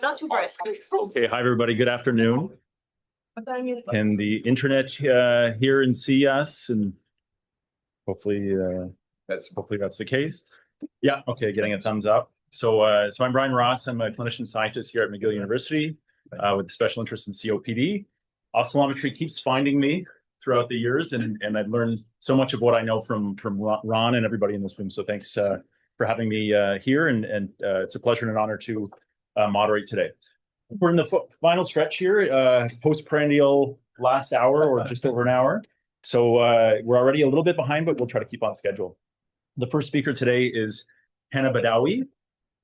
Not too brisk. Okay, hi everybody. Good afternoon. Can the internet hear and see us? And hopefully, that's the case. Yeah. Okay. Getting a thumbs up. So I'm Brian Ross. I'm a clinician scientist here at McGill University with special interest in COPD. Oscillometry keeps finding me throughout the years, and I've learned so much of what I know from Ron and everybody in this room. So thanks for having me here, and it's a pleasure and an honor to moderate today. We're in the final stretch here, post-prandial last hour or just over an hour. So we're already a little bit behind, but we'll try to keep on schedule. The first speaker today is Hannah Badawi,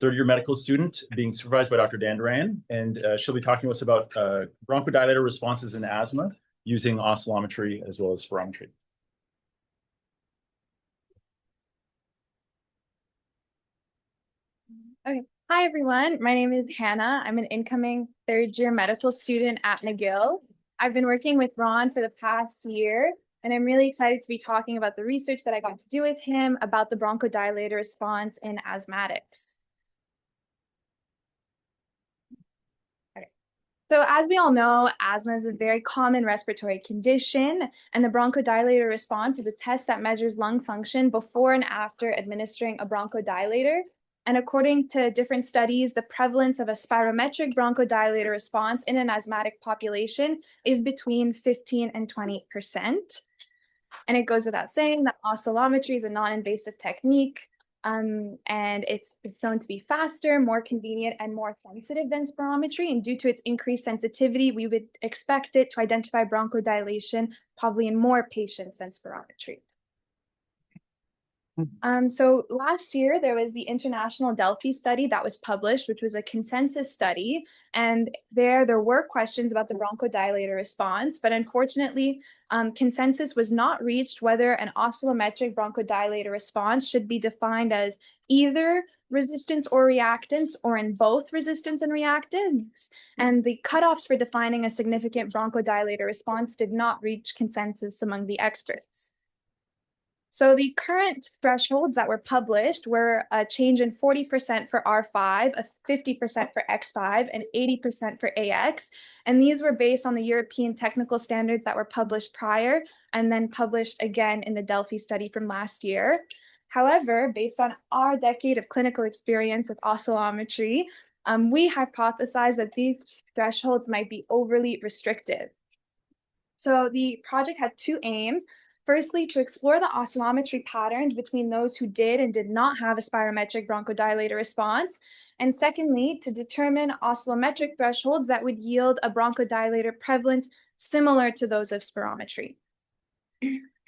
third-year medical student being supervised by Dr. Dan Duran, and she'll be talking to us about bronchodilator responses in asthma using oscillometry as well as spirometry. Okay. Hi, everyone. My name is Hannah. I'm an incoming third-year medical student at McGill. I've been working with Ron for the past year, and I'm really excited to be talking about the research that I got to do with him about the bronchodilator response in asthmatics. Okay. So as we all know, asthma is a very common respiratory condition, and the bronchodilator response is a test that measures lung function before and after administering a bronchodilator. And according to different studies, the prevalence of a spirometric bronchodilator response in an asthmatic population is between 15 and 20%. And it goes without saying that oscillometry is a non-invasive technique, and it's shown to be faster, more convenient, and more sensitive than spirometry. And due to its increased sensitivity, we would expect it to identify bronchodilation probably in more patients than spirometry. So last year, there was the International Delphi study that was published, which was a consensus study. And there were questions about the bronchodilator response, but unfortunately, consensus was not reached whether an oscillometric bronchodilator response should be defined as either resistance or reactance or in both resistance and reactance. And the cutoffs for defining a significant bronchodilator response did not reach consensus among the experts. So the current thresholds that were published were a change in 40% for R5, a 50% for X5, and 80% for AX. And these were based on the European technical standards that were published prior and then published again in the Delphi study from last year. However, based on our decade of clinical experience with oscillometry, we hypothesized that these thresholds might be overly restrictive. So the project had two aims. Firstly, to explore the oscillometry patterns between those who did and did not have a spirometric bronchodilator response. And secondly, to determine oscillometric thresholds that would yield a bronchodilator prevalence similar to those of spirometry.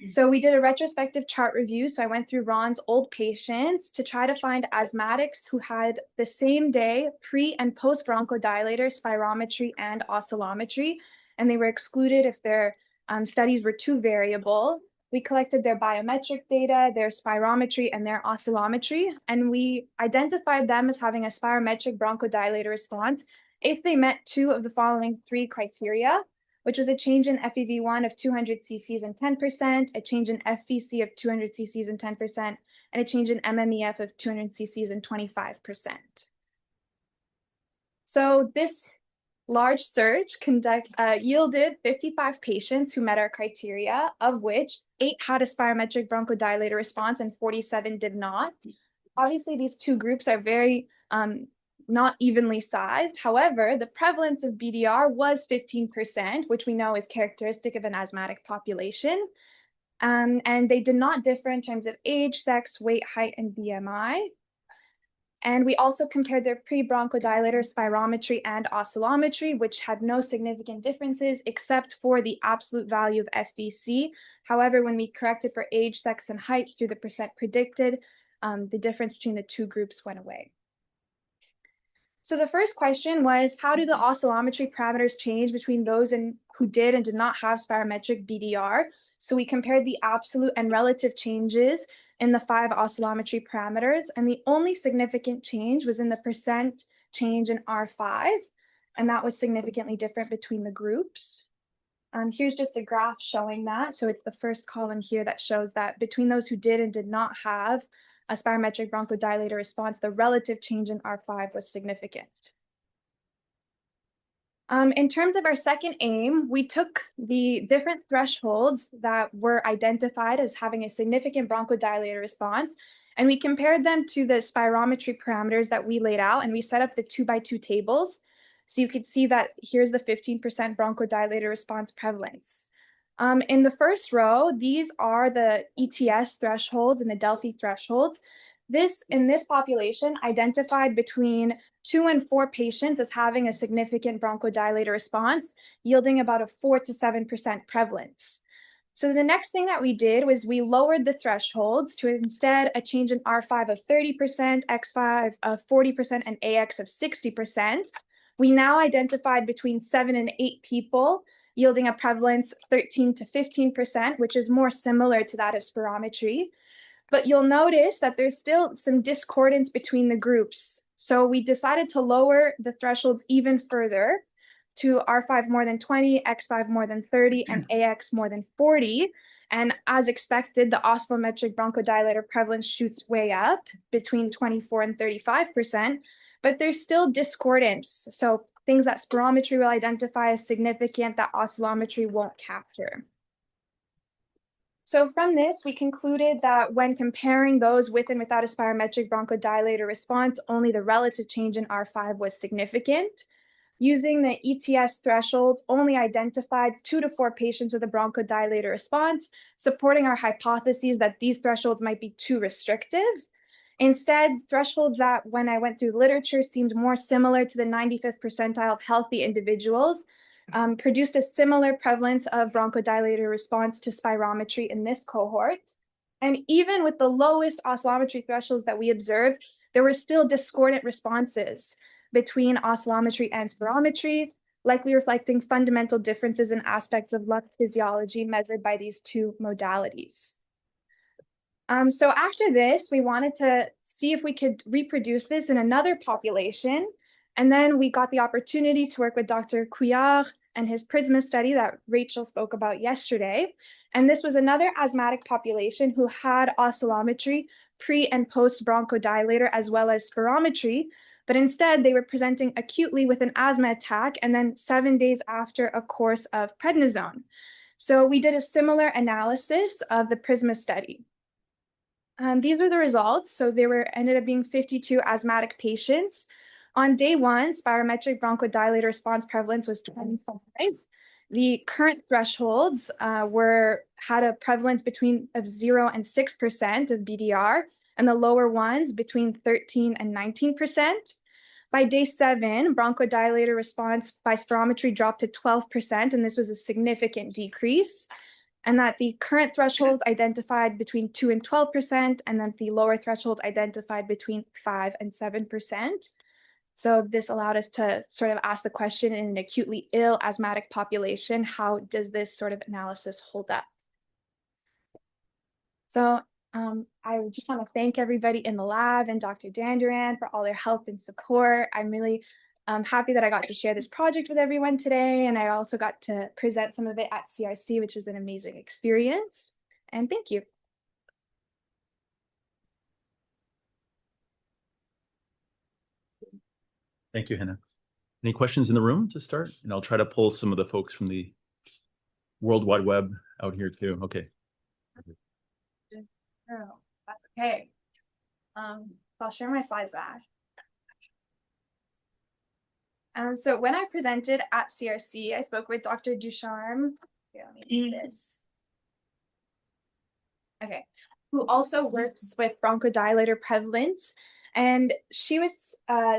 So we did a retrospective chart review. So I went through Ron's old patients to try to find asthmatics who had the same day pre and post bronchodilator, spirometry, and oscillometry. And they were excluded if their studies were too variable. We collected their biometric data, their spirometry, and their oscillometry, and we identified them as having a spirometric bronchodilator response if they met two of the following three criteria, which was a change in FEV1 of 200 cc's and 10%, a change in FVC of 200 cc's and 10%, and a change in MMEF of 200 cc's and 25%. So this large search yielded 55 patients who met our criteria, of which 8 had a spirometric bronchodilator response and 47 did not. Obviously, these two groups are very not evenly sized. However, the prevalence of BDR was 15%, which we know is characteristic of an asthmatic population. And they did not differ in terms of age, sex, weight, height, and BMI. And we also compared their pre-bronchodilator spirometry and oscillometry, which had no significant differences except for the absolute value of FVC. However, when we corrected for age, sex, and height through the percent predicted, the difference between the two groups went away. So the first question was, how do the oscillometry parameters change between those who did and did not have spirometric BDR? So we compared the absolute and relative changes in the 5 oscillometry parameters, and the only significant change was in the percent change in R5, and that was significantly different between the groups. Here's just a graph showing that. So it's the first column here that shows that between those who did and did not have a spirometric bronchodilator response, the relative change in R5 was significant. In terms of our second aim, we took the different thresholds that were identified as having a significant bronchodilator response, and we compared them to the spirometry parameters that we laid out, and we set up the 2x2 tables. So you could see that here's the 15% bronchodilator response prevalence. In the first row, these are the ETS thresholds and the Delphi thresholds. In this population identified between 2 and 4 patients as having a significant bronchodilator response, yielding about a 4 to 7% prevalence. So the next thing that we did was we lowered the thresholds to instead a change in R5 of 30%, X5 of 40%, and AX of 60%. We now identified between 7 and 8 people, yielding a prevalence 13 to 15%, which is more similar to that of spirometry. But you'll notice that there's still some discordance between the groups. So we decided to lower the thresholds even further to R5 more than 20, X5 more than 30, and AX more than 40. And as expected, the oscillometric bronchodilator prevalence shoots way up between 24 and 35%, but there's still discordance. So things that spirometry will identify as significant that oscillometry won't capture. So from this, we concluded that when comparing those with and without a spirometric bronchodilator response, only the relative change in R5 was significant. Using the ETS thresholds, only identified 2 to 4 patients with a bronchodilator response, supporting our hypotheses that these thresholds might be too restrictive. Instead, thresholds that, when I went through literature, seemed more similar to the 95th percentile of healthy individuals, produced a similar prevalence of bronchodilator response to spirometry in this cohort. And even with the lowest oscillometry thresholds that we observed, there were still discordant responses between oscillometry and spirometry, likely reflecting fundamental differences in aspects of lung physiology measured by these two modalities. So after this, we wanted to see if we could reproduce this in another population. And then we got the opportunity to work with Dr. Couillard and his PRISMA study that Rachel spoke about yesterday. And this was another asthmatic population who had oscillometry pre and post bronchodilator as well as spirometry, but instead they were presenting acutely with an asthma attack and then 7 days after a course of prednisone. So we did a similar analysis of the PRISMA study. These are the results. So there ended up being 52 asthmatic patients. On day 1, spirometric bronchodilator response prevalence was 25. The current thresholds had a prevalence of 0 and 6% of BDR, and the lower ones between 13 and 19%. By day 7, bronchodilator response by spirometry dropped to 12%, and this was a significant decrease. And that the current thresholds identified between 2 and 12%, and then the lower threshold identified between 5 and 7%. So this allowed us to sort of ask the question in an acutely ill asthmatic population, how does this sort of analysis hold up? So I just want to thank everybody in the lab and Dr. Danduran for all their help and support. I'm really happy that I got to share this project with everyone today, and I also got to present some of it at CRC, which was an amazing experience. And thank you. Thank you, Hannah. Any questions in the room to start? And I'll try to pull some of the folks from the World Wide Web out here too. Okay. Oh, that's okay. I'll share my slides back. So when I presented at CRC, I spoke with Dr. Ducharme. Here, let me do this. Okay, who also works with bronchodilator prevalence. And she was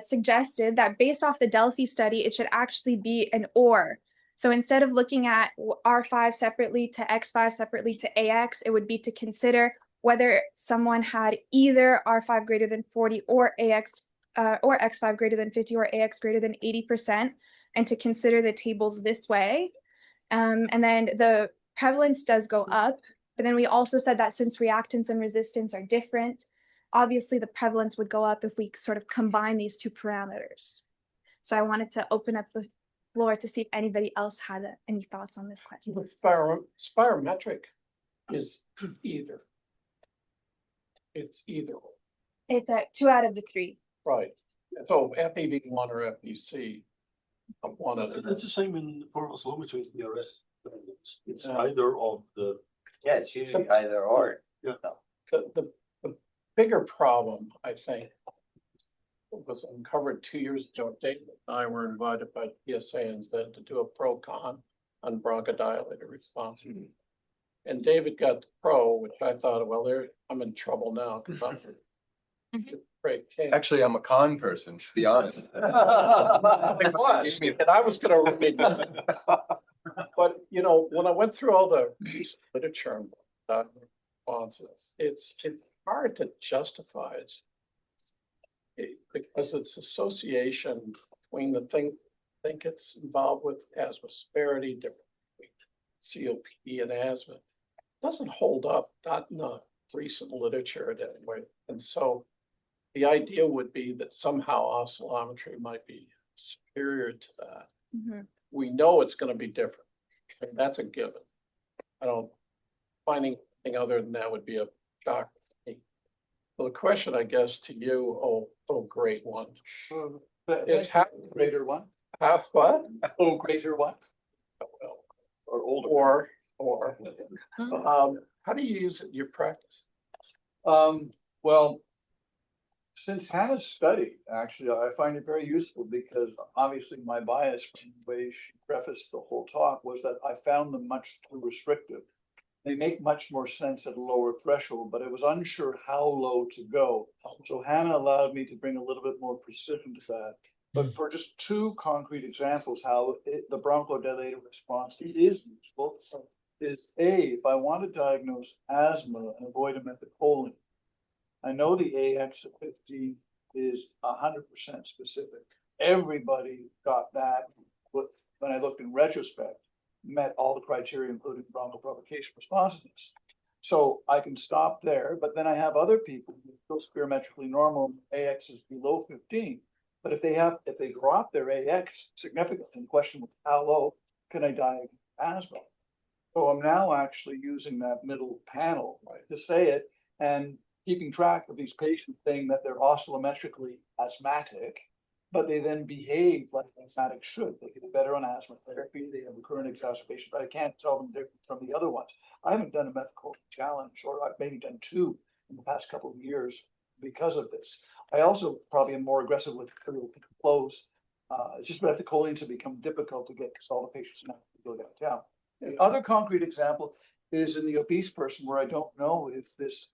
suggested that based off the Delphi study, it should actually be an OR. So instead of looking at R5 separately to X5 separately to AX, it would be to consider whether someone had either R5 greater than 40 or AX or X5 greater than 50 or AX greater than 80%, and to consider the tables this way. And then the prevalence does go up, but then we also said that since reactance and resistance are different, obviously the prevalence would go up if we sort of combine these two parameters. So I wanted to open up the floor to see if anybody else had any thoughts on this question. Spirometric is either. It's either. It's 2 out of the 3. Right. So FEV1 or FVC one of them. It's the same in Montreal Oscillometry, DRS. It's Yeah. either of the. Yeah, it's usually either or. The bigger problem, I think, was uncovered 2 years ago. David and I were invited by PSA and said to do a pro-con on bronchodilator response. And David got the pro, which I thought, well, I'm in trouble now because I'm great king. Actually, I'm a con person, to be honest. And I was gonna read. But, you know, when I went through all the literature on responses, it's hard to justify it because it's association between the thing, I think it's involved with asthma severity, different COPD and asthma. It doesn't hold up, not in the recent literature anyway. And so the idea would be that somehow oscillometry might be superior to that. Mhm. We know it's going to be different. And that's a given. I don't finding anything other than that would be a shock to me. Well, the question, I guess, to you, oh, great one. It's how Greater one, what? oh, greater one, Well, or older. or how do you use it in your practice? Well, since Hannah's study, actually, I find it very useful because obviously my bias from the way she prefaced the whole talk was that I found them much too restrictive. They make much more sense at a lower threshold, but I was unsure how low to go. So Hannah allowed me to bring a little bit more precision to that. But for just two concrete examples, how the bronchodilator response is useful is if I want to diagnose asthma and avoid a methacholine, I know the AX of 15 is 100% specific. Everybody got that, but when I looked in retrospect, met all the criteria, including bronchoprovocation responsiveness. So I can stop there, but then I have other people who are still spirometrically normal, AX is below 15. But if they drop their AX significantly, the question was how low can I diagnose asthma? So I'm now actually using that middle panel to say it and keeping track of these patients saying that they're oscillometrically asthmatic, but they then behave like asthmatics should. They get better on asthma therapy, they have recurrent exacerbation, but I can't tell them different from the other ones. I haven't done a methacholine challenge, or I've maybe done 2 in the past couple of years because of this. I also probably am more aggressive with flows. It's just methacholine to become difficult to get because all the patients now go downtown. The other concrete example is in the obese person where I don't know if this,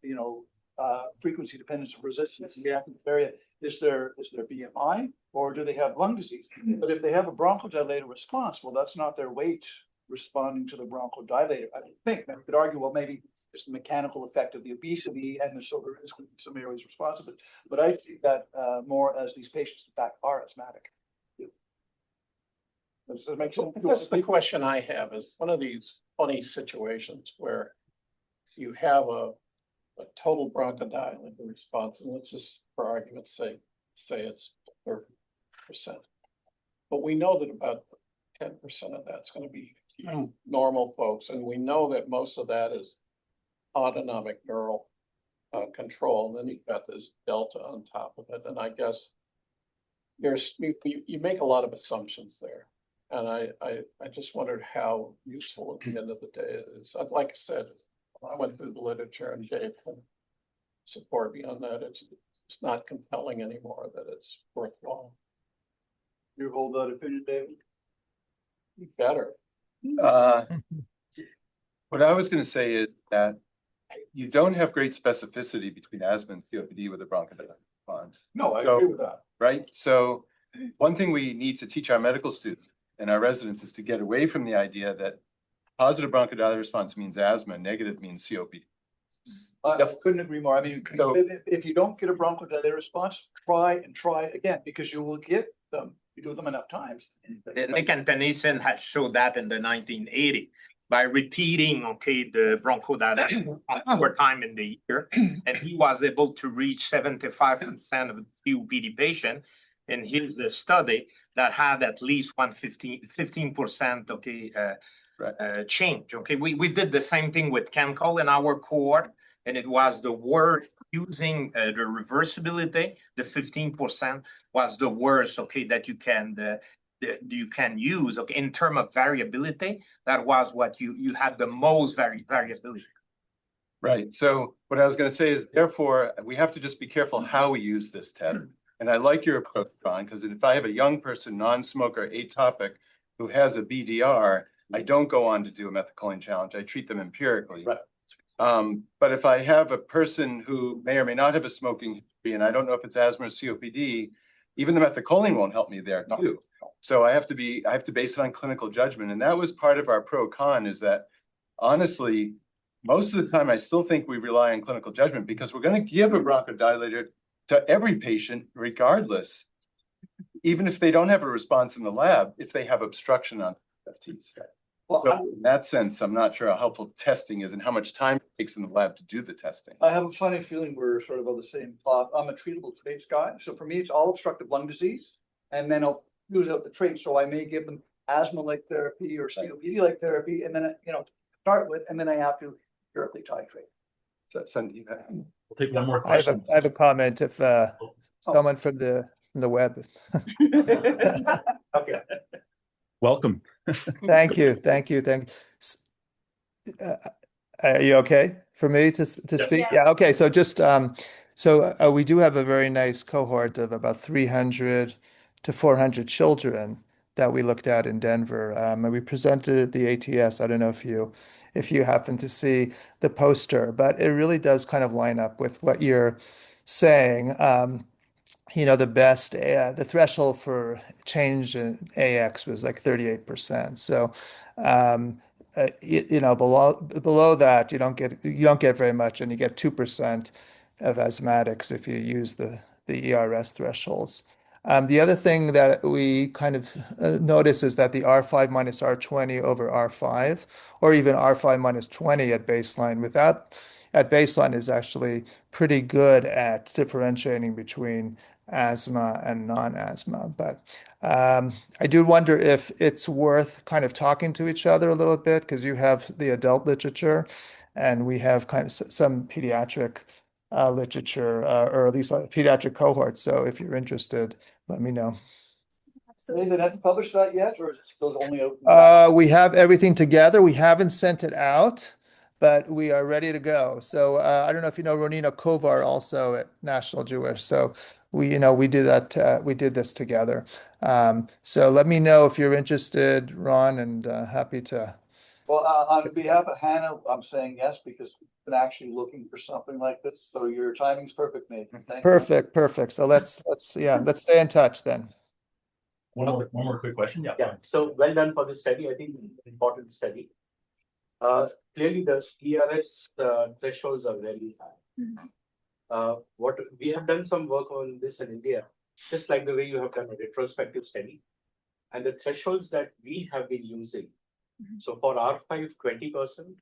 frequency dependence of resistance in the active area is their BMI or do they have lung disease? But if they have a bronchodilator response, well, that's not their weight responding to the bronchodilator. I think I could argue, well, maybe it's the mechanical effect of the obesity and so there is some areas responsible. But I see that more as these patients in fact are asthmatic. Does that make sense? That's the question I have is one of these funny situations where you have a total bronchodilator response, and let's just, for argument's sake, say it's 30%. But we know that about 10% of that's going to be normal folks, and we know that most of that is autonomic neural control, and then you've got this delta on top of it, and I guess you make a lot of assumptions there. And I just wondered how useful at the end of the day it is. Like I said, I went through the literature and Dave can support me on that. It's not compelling anymore that it's worthwhile. You hold that opinion, David? You better. What I was going to say is that you don't have great specificity between asthma and COPD with a bronchodilator response. No, I agree with that. Right? So one thing we need to teach our medical students and our residents is to get away from the idea that positive bronchodilator response means asthma, negative means COPD. I couldn't agree more. I mean, if you don't get a bronchodilator response, try again, because you will get them. You do them enough times. Nick and Tennyson had showed that in the 1980 by repeating, the bronchodilator over time in the year. And he was able to reach 75% of COPD patients in his study that had at least 15%, change. We did the same thing with Cancol in our cohort, and it was the worst using the reversibility. The 15% was the worst, that you can you can use, okay, in terms of variability, that was what you had the most variability. Right. So what I was going to say is, therefore, we have to just be careful how we use this test. And I like your approach, Ron, because if I have a young person, non-smoker, atopic, who has a BDR, I don't go on to do a methacholine challenge. I treat them empirically. Right. But if I have a person who may or may not have a smoking history, and I don't know if it's asthma or COPD, even the methacholine won't help me there too. So I have to base it on clinical judgment. And that was part of our pro-con, is that honestly, most of the time, I still think we rely on clinical judgment, because we're going to give a bronchodilator to every patient regardless, even if they don't have a response in the lab, if they have obstruction on FTs. Well, So in that sense, I'm not sure how helpful testing is and how much time it takes in the lab to do the testing. I have a funny feeling we're sort of on the same thought. I'm a treatable traits guy. So for me, it's all obstructive lung disease. And then I'll use out the traits. So I may give them asthma-like therapy or COPD-like therapy, and then, start with, and then I have to empirically titrate. So Sandeep, We'll take one more I have question. I have a comment if someone from the web. Okay. Welcome. Thank you. Are you okay for me to speak? Yeah. Okay. So just we do have a very nice cohort of about 300 to 400 children that we looked at in Denver, and we presented at the ATS. I don't know if you happen to see the poster, but it really does kind of line up with what you're saying. The threshold for change in AX was like 38%. So, below that, you don't get very much, and you get 2% of asthmatics if you use the ERS thresholds. The other thing that we kind of notice is that the R5 minus R20 over R5, or even R5 minus 20 at baseline is actually pretty good at differentiating between asthma and non-asthma. But I do wonder if it's worth kind of talking to each other a little bit, because you have the adult literature and we have kind of some pediatric literature, or at least a pediatric cohort. So if you're interested, let me know. They haven't published that yet, or is it still only out? We have everything together. We haven't sent it out, but we are ready to go. So I don't know if you know Ronina Kovar, also at National Jewish. So we did that. We did this together. So let me know if you're interested, Ron, and happy to. Well, on behalf of Hannah, I'm saying yes, because we've been actually looking for something like this. So your timing's perfect, Nathan. Thank you. Perfect. So let's stay in touch then. One more quick question. Yeah. Yeah, so well done for the study. I think important study. Clearly the ERS thresholds are very high. What we have done some work on this in India, just like the way you have done a retrospective study, and the thresholds that we have been using. So for R5, 20%,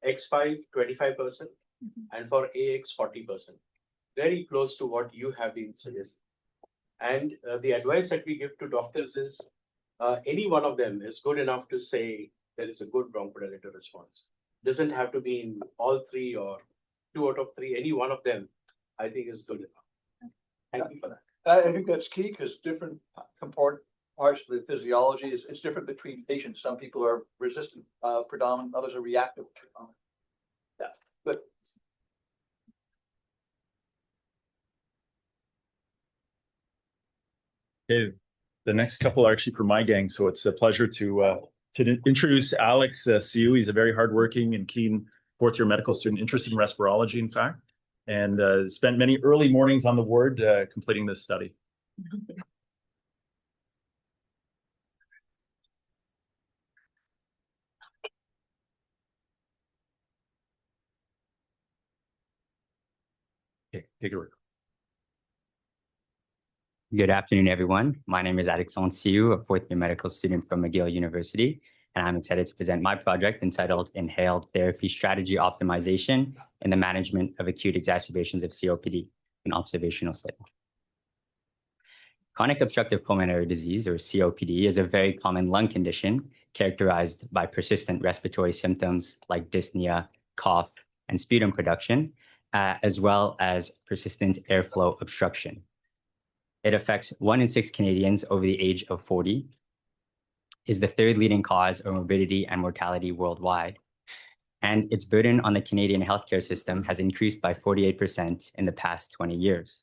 X5, 25%, and for AX, 40%. Very close to what you have been suggesting. And the advice that we give to doctors is any one of them is good enough to say there is a good bronchodilator response. Doesn't have to be in all three or 2 out of 3. Any one of them, I think, is good enough. Thank you for that. I think that's key, because different parts of the physiology it's different between patients. Some people are resistant predominant, others are reactive predominant. Yeah, good. Okay, the next couple are actually from my gang, so it's a pleasure to introduce Alex Siu. He's a very hardworking and keen fourth-year medical student interested in respirology, in fact, and spent many early mornings on the ward completing this study. Okay, take it away. Good afternoon, everyone. My name is Alexandre Siu, a fourth-year medical student from McGill University, and I'm excited to present my project entitled Inhaled Therapy Strategy Optimization in the Management of Acute Exacerbations of COPD, an observational study. Chronic obstructive pulmonary disease, or COPD, is a very common lung condition characterized by persistent respiratory symptoms like dyspnea, cough, and sputum production, as well as persistent airflow obstruction. It affects 1 in 6 Canadians over the age of 40 is the third leading cause of morbidity and mortality worldwide, and its burden on the Canadian healthcare system has increased by 48% in the past 20 years.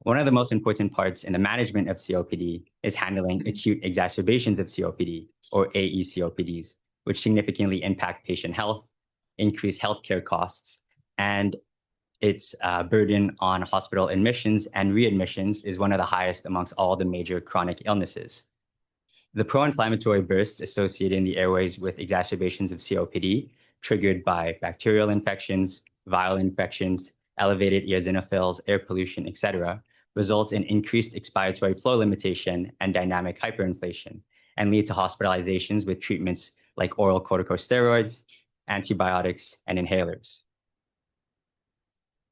One of the most important parts in the management of COPD is handling acute exacerbations of COPD, or AE-COPDs, which significantly impact patient health, increase healthcare costs, and its burden on hospital admissions and readmissions is one of the highest amongst all the major chronic illnesses. The pro-inflammatory bursts associated in the airways with exacerbations of COPD, triggered by bacterial infections, viral infections, elevated eosinophils, air pollution, etc., results in increased expiratory flow limitation and dynamic hyperinflation, and lead to hospitalizations with treatments like oral corticosteroids, antibiotics, and inhalers.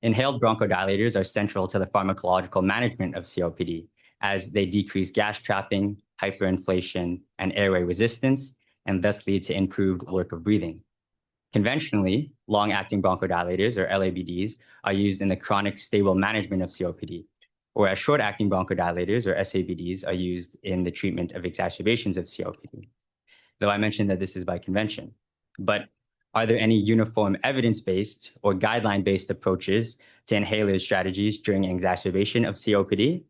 Inhaled bronchodilators are central to the pharmacological management of COPD, as they decrease gas trapping, hyperinflation, and airway resistance, and thus lead to improved work of breathing. Conventionally, long-acting bronchodilators, or LABDs, are used in the chronic stable management of COPD, whereas short-acting bronchodilators, or SABDs, are used in the treatment of exacerbations of COPD. Though I mentioned that this is by convention. But are there any uniform evidence-based or guideline-based approaches to inhaler strategies during an exacerbation of COPD?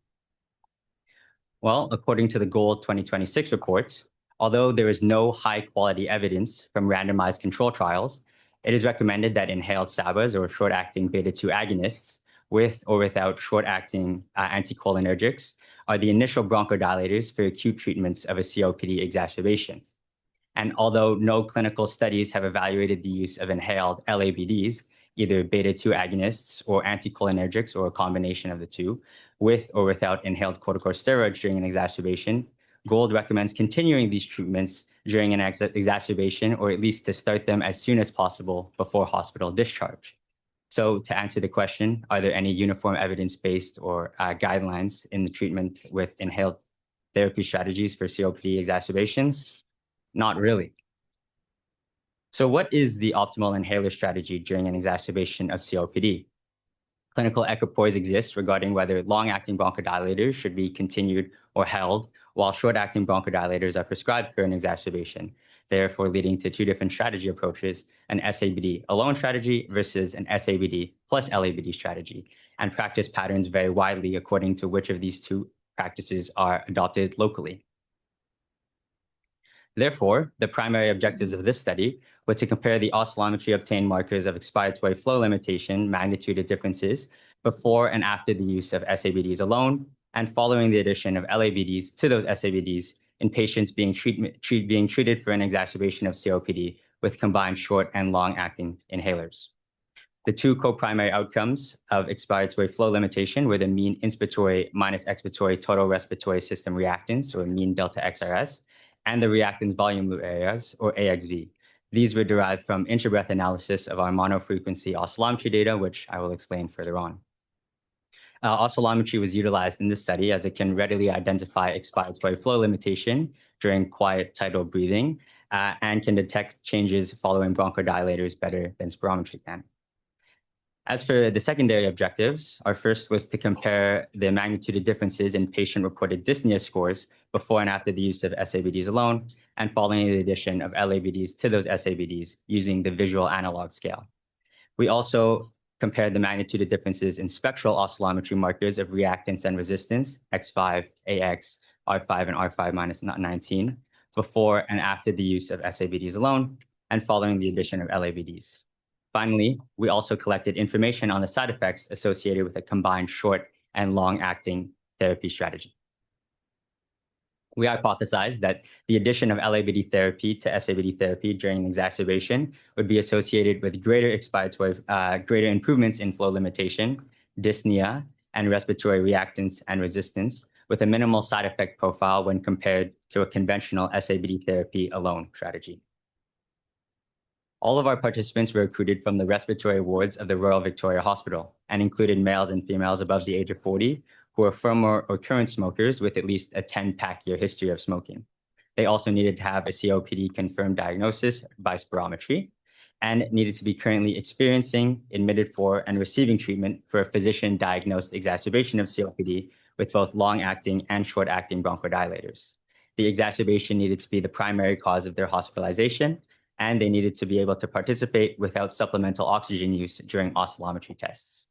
Well, according to the GOLD 2026 report, although there is no high-quality evidence from randomized control trials, it is recommended that inhaled SABAs, or short-acting beta-2 agonists, with or without short-acting anticholinergics, are the initial bronchodilators for acute treatments of a COPD exacerbation. And although no clinical studies have evaluated the use of inhaled LABDs, either beta-2 agonists or anticholinergics, or a combination of the two, with or without inhaled corticosteroids during an exacerbation, GOLD recommends continuing these treatments during an exacerbation, or at least to start them as soon as possible before hospital discharge. So to answer the question, are there any uniform evidence-based or guidelines in the treatment with inhaled therapy strategies for COPD exacerbations? Not really. So what is the optimal inhaler strategy during an exacerbation of COPD? Clinical equipoise exists regarding whether long-acting bronchodilators should be continued or held, while short-acting bronchodilators are prescribed for an exacerbation, therefore leading to two different strategy approaches, an SABD alone strategy versus an SABD plus LABD strategy. And practice patterns vary widely according to which of these two practices are adopted locally. Therefore, the primary objectives of this study were to compare the oscillometry obtained markers of expiratory flow limitation magnitude of differences before and after the use of SABDs alone, and following the addition of LABDs to those SABDs in patients being treated for an exacerbation of COPD with combined short and long-acting inhalers. The two co-primary outcomes of expiratory flow limitation were the mean inspiratory minus expiratory total respiratory system reactance, or mean delta XRS, and the reactance volume loop areas, or AXV. These were derived from intra-breath analysis of our monofrequency oscillometry data, which I will explain further on. Oscillometry was utilized in this study as it can readily identify expiratory flow limitation during quiet tidal breathing and can detect changes following bronchodilators better than spirometry can. As for the secondary objectives, our first was to compare the magnitude of differences in patient-reported dyspnea scores before and after the use of SABDs alone, and following the addition of LABDs to those SABDs using the visual analog scale. We also compared the magnitude of differences in spectral oscillometry markers of reactance and resistance, X5, AX, R5, and R5 minus 19, before and after the use of SABDs alone, and following the addition of LABDs. Finally, we also collected information on the side effects associated with a combined short and long-acting therapy strategy. We hypothesized that the addition of LABD therapy to SABD therapy during an exacerbation would be associated with greater improvements in flow limitation, dyspnea, and respiratory reactance and resistance, with a minimal side effect profile when compared to a conventional SABD therapy alone strategy. All of our participants were recruited from the respiratory wards of the Royal Victoria Hospital and included males and females above the age of 40 who are former or current smokers with at least a 10-pack year history of smoking. They also needed to have a COPD confirmed diagnosis by spirometry and needed to be currently experiencing, admitted for, and receiving treatment for a physician-diagnosed exacerbation of COPD with both long-acting and short-acting bronchodilators. the exacerbation needed to be the primary cause of their hospitalization, and they needed to be able to participate without supplemental oxygen use during oscillometry tests.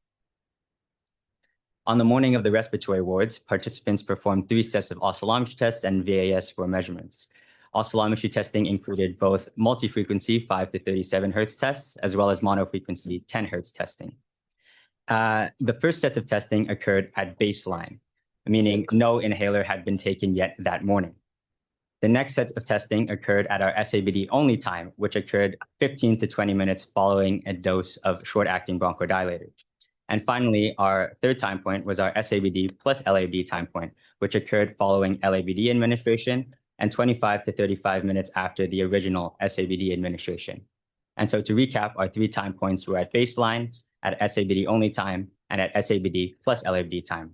On the morning of the respiratory wards, participants performed 3 sets of oscillometry tests and VAS score measurements. Oscillometry testing included both multi-frequency 5 to 37 Hertz tests, as well as monofrequency 10 Hertz testing. The first sets of testing occurred at baseline, meaning no inhaler had been taken yet that morning. The next set of testing occurred at our SABD only time, which occurred 15 to 20 minutes following a dose of short-acting bronchodilator. And finally, our third time point was our SABD plus LABD time point, which occurred following LABD administration and 25 to 35 minutes after the original SABD administration. And so to recap, our 3 time points were at baseline, at SABD only time, and at SABD plus LABD time.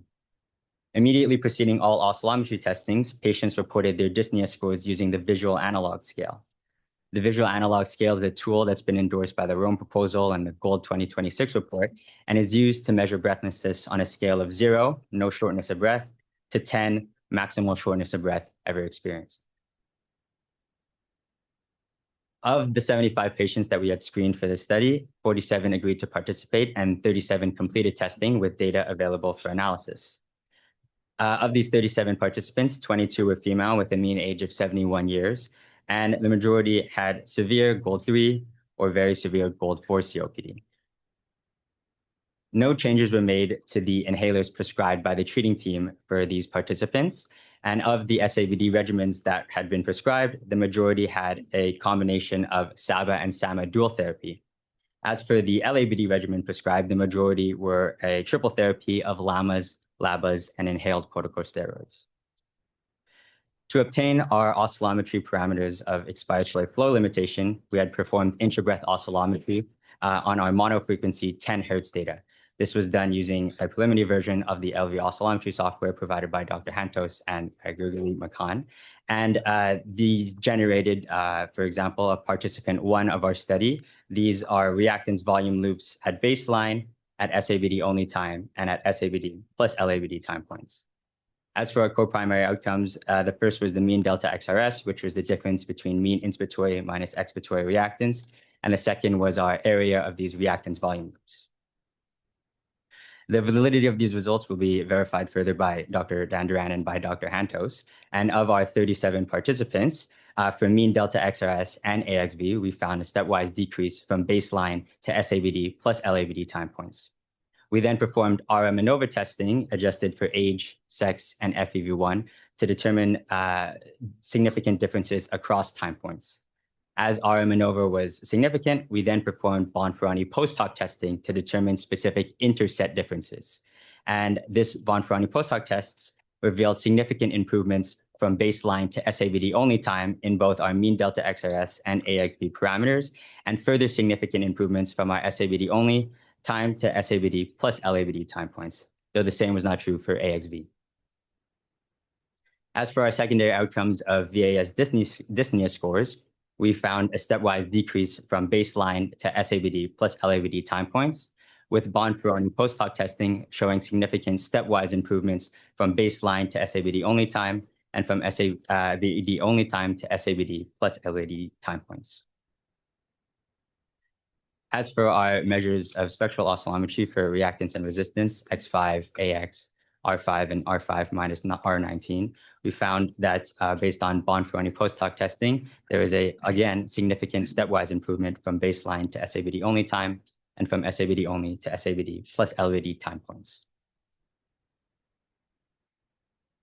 Immediately preceding all oscillometry testings, patients reported their dyspnea scores using the visual analog scale. The visual analog scale is a tool that's been endorsed by the Rome proposal and the Gold 2026 report, and is used to measure breathlessness on a scale of 0, no shortness of breath, to 10, maximal shortness of breath ever experienced. Of the 75 patients that we had screened for this study, 47 agreed to participate and 37 completed testing with data available for analysis. Of these 37 participants, 22 were female with a mean age of 71 years, and the majority had severe Gold 3 or very severe Gold 4 COPD. No changes were made to the inhalers prescribed by the treating team for these participants. And of the SABD regimens that had been prescribed, the majority had a combination of SABA and SAMA dual therapy. As for the LABD regimen prescribed, the majority were a triple therapy of LAMAs, LABAs, and inhaled corticosteroids. To obtain our oscillometry parameters of expiratory flow limitation, we had performed intra-breath oscillometry on our monofrequency 10 Hertz data. This was done using a preliminary version of the LV oscillometry software provided by Dr. Hantos and Gurguli Makan. And these generated, for example, a participant 1 of our study. These are reactance volume loops at baseline, at SABD only time, and at SABD plus LABD time points. As for our co-primary outcomes, the first was the mean delta XRS, which was the difference between mean inspiratory minus expiratory reactance. And the second was our area of these reactance volume loops. The validity of these results will be verified further by Dr. Dandaran and by Dr. Hantos. And of our 37 participants, for mean delta XRS and AXV, we found a stepwise decrease from baseline to SABD plus LABD time points. We then performed RM ANOVA testing adjusted for age, sex, and FEV1 to determine significant differences across time points. As RM ANOVA was significant, we then performed Bonferroni post-hoc testing to determine specific interset differences. And this Bonferroni post-hoc tests revealed significant improvements from baseline to SABD only time in both our mean delta XRS and AXV parameters, and further significant improvements from our SABD only time to SABD plus LABD time points, though the same was not true for AXV. As for our secondary outcomes of VAS dyspnea scores, we found a stepwise decrease from baseline to SABD plus LABD time points, with Bonferroni post-hoc testing showing significant stepwise improvements from baseline to SABD only time and from SABD only time to SABD plus LABD time points. As for our measures of spectral oscillometry for reactance and resistance, X5, AX, R5, and R5 minus R19, we found that based on Bonferroni post-hoc testing, there is again, significant stepwise improvement from baseline to SABD only time and from SABD only to SABD plus LABD time points.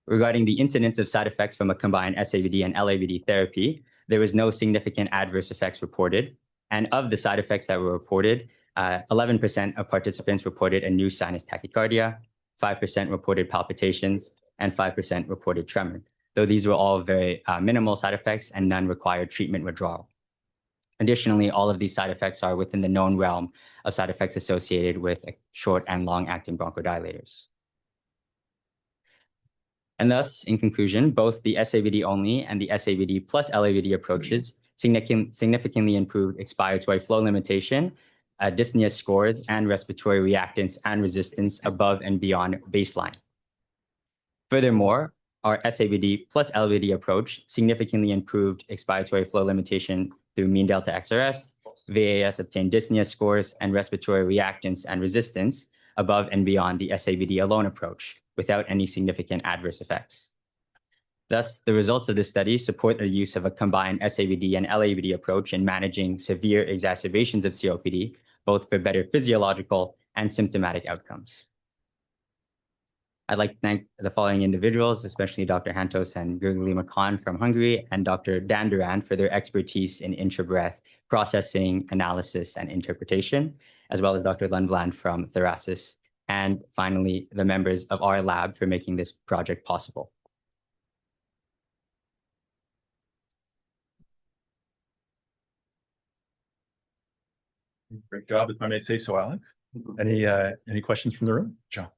Regarding the incidence of side effects from a combined SABD and LABD therapy, there was no significant adverse effects reported. And of the side effects that were reported, 11% of participants reported a new sinus tachycardia, 5% reported palpitations, and 5% reported tremor, though these were all very minimal side effects and none required treatment withdrawal. Additionally, all of these side effects are within the known realm of side effects associated with short and long-acting bronchodilators. And thus, in conclusion, both the SABD only and the SABD plus LABD approaches significantly improved expiratory flow limitation, dyspnea scores, and respiratory reactance and resistance above and beyond baseline. Furthermore, our SABD plus LVD approach significantly improved expiratory flow limitation through mean delta XRS. VAS obtained dyspnea scores and respiratory reactance and resistance above and beyond the SABD alone approach without any significant adverse effects. Thus, the results of this study support the use of a combined SABD and LABD approach in managing severe exacerbations of COPD, both for better physiological and symptomatic outcomes. I'd like to thank the following individuals, especially Dr. Hantos and Gurguli Makan from Hungary and Dr. Danduran for their expertise in intra-breath processing, analysis, and interpretation, as well as Dr. Lundblad from Therasis, and finally, the members of our lab for making this project possible. Great job, if I may say so, Alex. Any questions from the room? John?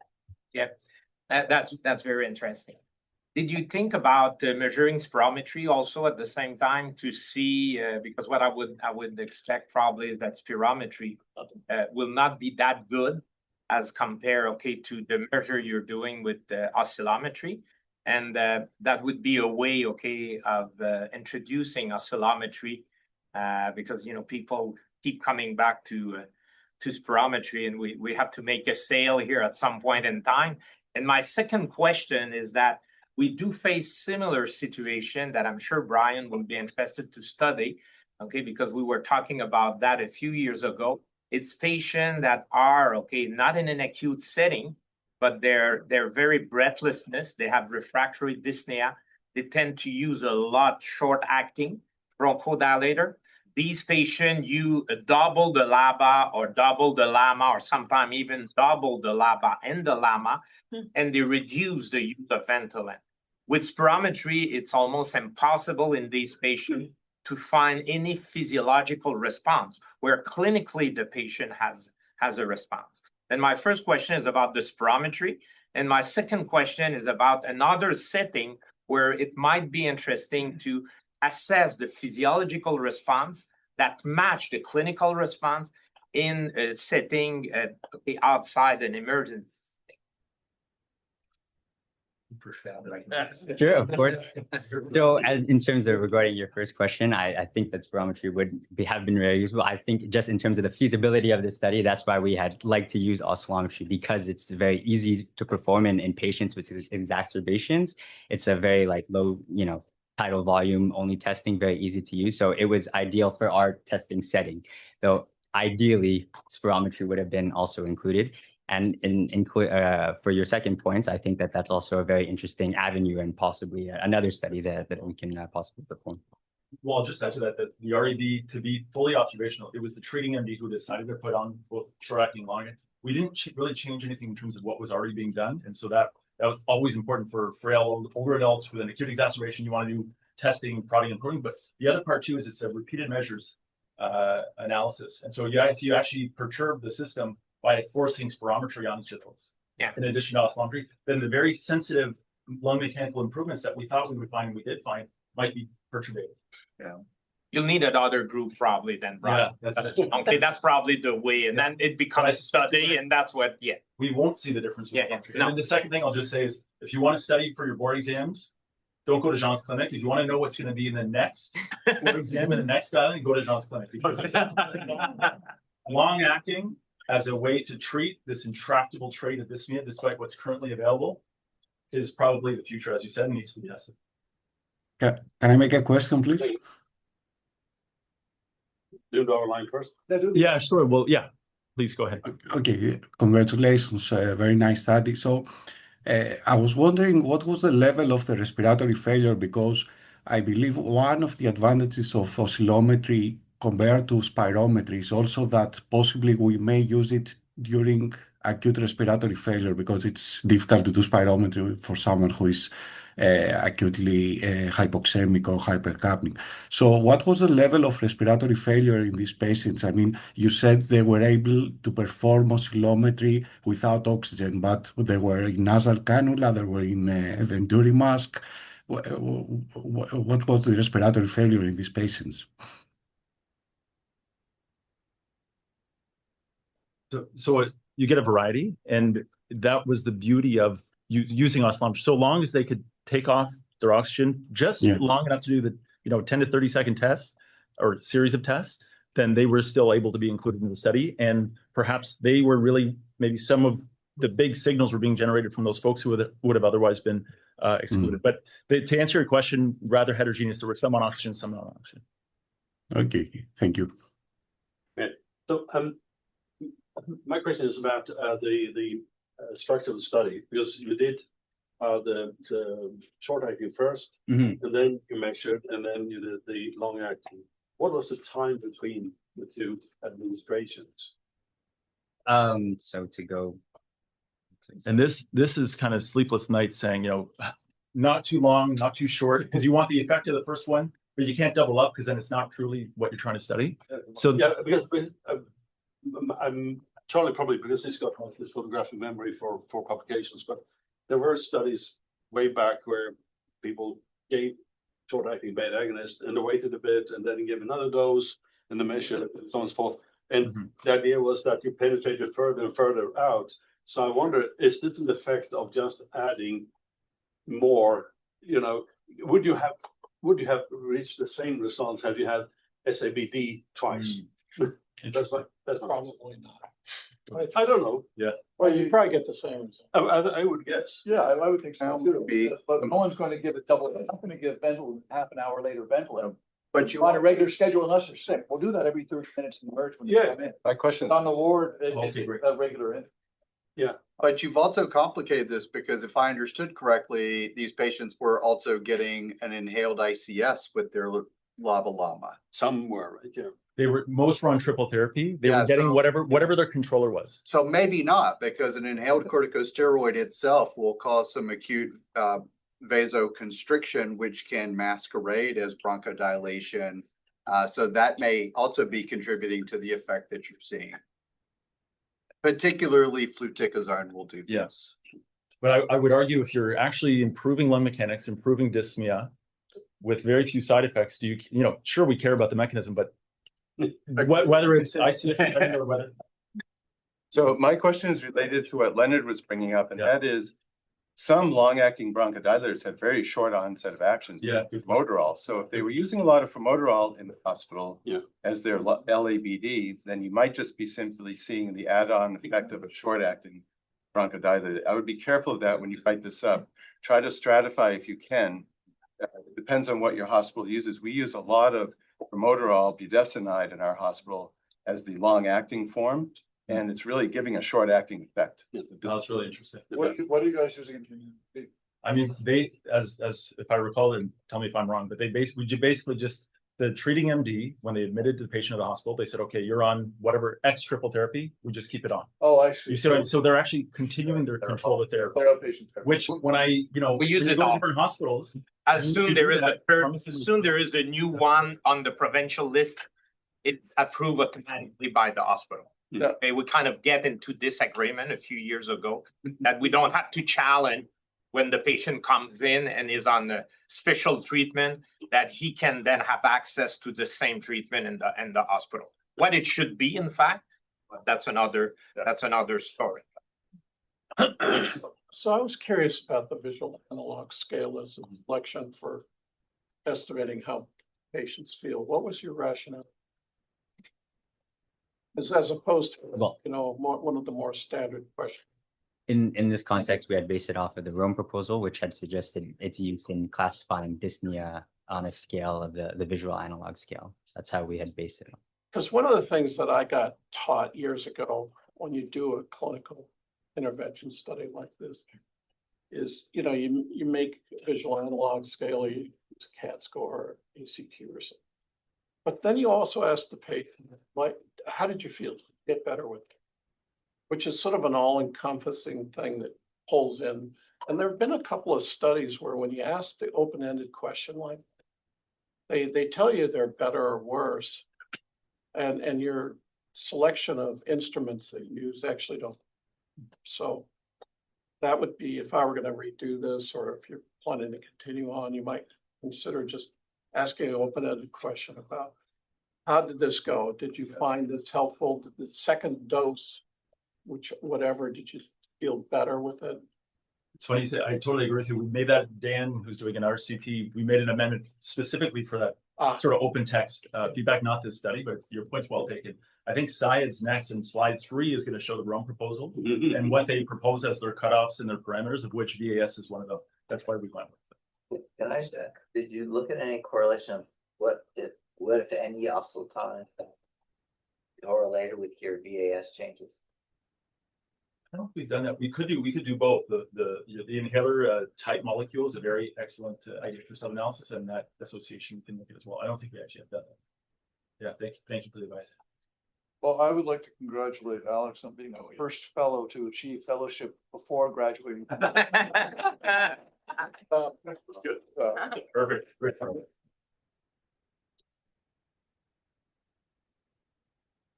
Yeah, that's very interesting. Did you think about measuring spirometry also at the same time to see, because what I would expect probably is that spirometry will not be that good as compared, to the measure you're doing with the oscillometry. And that would be a way, of introducing oscillometry because, people keep coming back to spirometry, and we have to make a sale here at some point in time. And my second question is that we do face similar situation that I'm sure Brian will be interested to study, because we were talking about that a few years ago. It's patients that are, not in an acute setting, but they're very breathlessness. They have refractory dyspnea. They tend to use a lot short-acting bronchodilator. These patients, you double the LABA or double the LAMA, or sometimes even double the LABA and the LAMA, and they reduce the use of Ventolin. With spirometry, it's almost impossible in these patients to find any physiological response where clinically the patient has a response. And my first question is about the spirometry. And my second question is about another setting where it might be interesting to assess the physiological response that match the clinical response in a setting outside an emergency. Sure, of course. So in terms of regarding your first question, I think that spirometry have been very useful. I think just in terms of the feasibility of the study, that's why we had liked to use oscillometry, because it's very easy to perform in patients with exacerbations. It's a very low, tidal volume only testing, very easy to use. So it was ideal for our testing setting. Though ideally, spirometry would have been also included. And for your second point, I think that that's also a very interesting avenue and possibly another study that we can possibly perform. Well, I'll just add to that the RED, to be fully observational, it was the treating MD who decided to put on both short-acting and long-acting. We didn't really change anything in terms of what was already being done. And so that was always important for frail older adults with an acute exacerbation. You want to do testing, prodding, and probing. But the other part too is it's a repeated measures analysis. And so if you actually perturb the system by forcing spirometry on each of those, in addition to oscillometry, then the very sensitive lung mechanical improvements that we thought we would find, we did find, might be perturbated. Yeah. You'll need another group probably then, Brian. Yeah, that's it. That's probably the way, and then it becomes a study, and that's what, we won't see the difference with spirometry. No. And the second thing I'll just say is, if you want to study for your board exams, don't go to Jean's clinic. If you want to know what's going to be in the next board exam in the next guideline, go to Jean's clinic. Because long acting as a way to treat this intractable trait of dyspnea, despite what's currently available, is probably the future, as you said, and needs to be tested. Can I make a question, please? Do the online first. Yeah, sure. Well, yeah, please go ahead. Okay, congratulations. Very nice study. So I was wondering what was the level of the respiratory failure, because I believe one of the advantages of oscillometry compared to spirometry is also that possibly we may use it during acute respiratory failure, because it's difficult to do spirometry for someone who is acutely hypoxemic or hypercapnic. So what was the level of respiratory failure in these patients? I mean, you said they were able to perform oscillometry without oxygen, but they were in nasal cannula, they were in a Venturi mask. What was the respiratory failure in these patients? So you get a variety, and that was the beauty of using oscillometry. So long as they could take off their oxygen just Yeah. long enough to do the, 10 to 30-second test or series of tests, then they were still able to be included in the study. And perhaps they were really, maybe some of the big signals were being generated from those folks who would have otherwise been excluded. But to answer your question, rather heterogeneous. There were some on oxygen, some not on oxygen. Okay, thank you. So, my question is about the structure of the study, because you did the short acting first, and then you measured, and then you did the long acting. What was the time between the two administrations? So to go. And this is kind of sleepless nights saying, not too long, not too short, because you want the effect of the first one, but you can't double up because then it's not truly what you're trying to study. So yeah, because I'm Charlie probably because he's got this photographic memory for publications, but there were studies way back where people gave short-acting beta agonist and they waited a bit and then gave another dose and the measure and so on and so forth. And the idea was that you penetrated further and further out. So I wonder, is this an effect of just adding more? Would you have reached the same results had you had SABD twice? That's Probably not. I don't know. Yeah. Well, you probably get the same. I would guess. Yeah, I would think so too. Be- But no one's going to give it double, I'm not going to give Ventolin half an hour later Ventolin. But you, On a regular schedule unless they're sick. We'll do that every 30 minutes in the merge when you Yeah. come in. my question, On the ward, Okay, great. a regular in. But you've also complicated this because if I understood correctly, these patients were also getting an inhaled ICS with their lava llama. Some were, right? Yeah. most were on triple therapy. They Yeah, were getting so- whatever their controller was. So maybe not, because an inhaled corticosteroid itself will cause some acute vasoconstriction, which can masquerade as bronchodilation. So that may also be contributing to the effect that you're seeing. Particularly fluticasone will do this. But I would argue if you're actually improving lung mechanics, improving dyspnea with very few side effects, sure, we care about the mechanism, but whether it's ICS or whether. so my question is related to what Leonard was bringing up, and that is some long-acting bronchodilators have very short onset of actions. Yeah. Formoterol. So if they were using a lot of formoterol in the hospital as their LABD, then you might just be simply seeing the add-on effect of a short-acting bronchodilator. I would be careful of that when you write this up. Try to stratify if you can. It depends on what your hospital uses. We use a lot of formoterol, budesonide in our hospital as the long-acting form, and it's really giving a short-acting effect. That's really interesting. What are you guys using? I mean, they, as if I recall, and tell me if I'm wrong, but they basically just the treating MD, when they admitted the patient to the hospital, they said, okay, you're on whatever X triple therapy, we just keep it on. Oh, I see. You see, so they're actually continuing their control of therapy. They're outpatient therapy. Which when We use when you it go to all. different hospitals. As soon there is a Pharmacy- as soon there is a new one on the provincial list, it's approved automatically by the hospital. Yeah. Okay, we kind of get into disagreement a few years ago that we don't have to challenge when the patient comes in and is on the special treatment, that he can then have access to the same treatment in the hospital. What it should be, in fact, that's another story. So I was curious about the visual analog scale as a selection for estimating how patients feel. What was your rationale? As opposed to, Well- one of the more standard questions. In this context, we had based it off of the Rome proposal, which had suggested its use in classifying dyspnea on a scale of the visual analog scale. That's how we had based it on. Because one of the things that I got taught years ago when you do a clinical intervention study like this is, you make visual analog scale, you use a CAT score or ACQ or something. But then you also ask the patient, how did you feel? Get better with it? Which is sort of an all-encompassing thing that pulls in. And there have been a couple of studies where when you ask the open-ended question like, they tell you they're better or worse. And your selection of instruments that you use actually don't. So that would be, if I were going to redo this, or if you're planning to continue on, you might consider just asking an open-ended question about how did this go? Did you find this helpful? Did the second dose, did you feel better with it? It's funny you say, I totally agree with you. We made that, Dan, who's doing an RCT, we made an amendment specifically for that sort of open text feedback, not this study, but your point's well taken. I think Syed's next, and slide 3 is going to show the Rome proposal and what they propose as their cutoffs and their parameters, of which VAS is one of them. That's why we went with it. Can I say, did you look at any correlation of what if any oscillotonic correlated with your VAS changes? I don't know if we've done that. We could do both. The inhaler type molecule is a very excellent idea for some analysis, and that association can look at as well. I don't think we actually have done that. Yeah, thank you for the advice. Well, I would like to congratulate Alex on being the first fellow to achieve fellowship before graduating. That's good. Perfect. Great.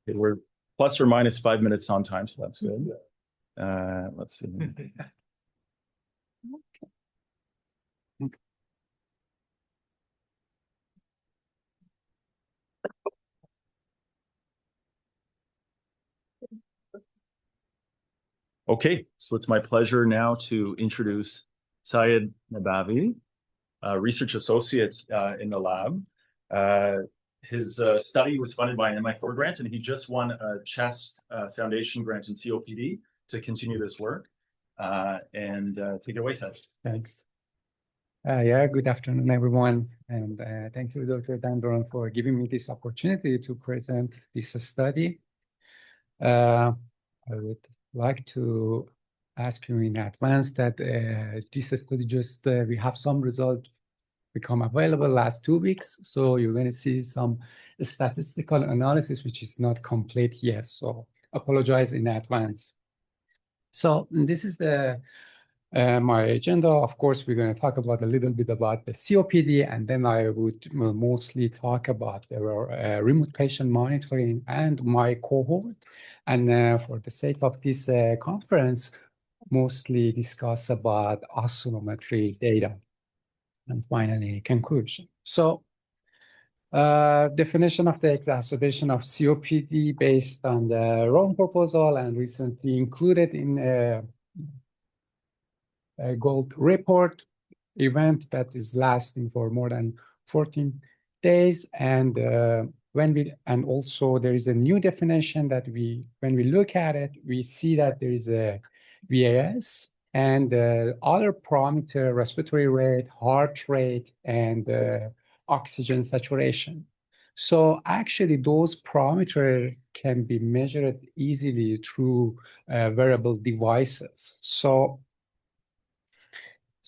Okay, we're plus or minus 5 minutes on time, so that's good. Let's see. Okay, so it's my pleasure now to introduce Syed Nabavi, research associate in the lab. His study was funded by an MI4 grant, and he just won a CHEST Foundation grant in COPD to continue this work. And take it away, Syed. Thanks. Yeah, good afternoon, everyone. And thank you, Dr. Dandron, for giving me this opportunity to present this study. I would like to ask you in advance that this study just, we have some results become available last 2 weeks. So you're going to see some statistical analysis, which is not complete yet. So apologize in advance. So this is the my agenda. Of course, we're going to talk about a little bit about the COPD, and then I would mostly talk about the remote patient monitoring and my cohort. And for the sake of this conference, mostly discuss about oscillometry data. And finally, conclusion. So definition of the exacerbation of COPD based on the Rome proposal and recently included in a gold report event that is lasting for more than 14 days. And also there is a new definition that when we look at it, we see that there is a VAS and other parameter, respiratory rate, heart rate, and oxygen saturation. So actually those parameters can be measured easily through wearable devices. So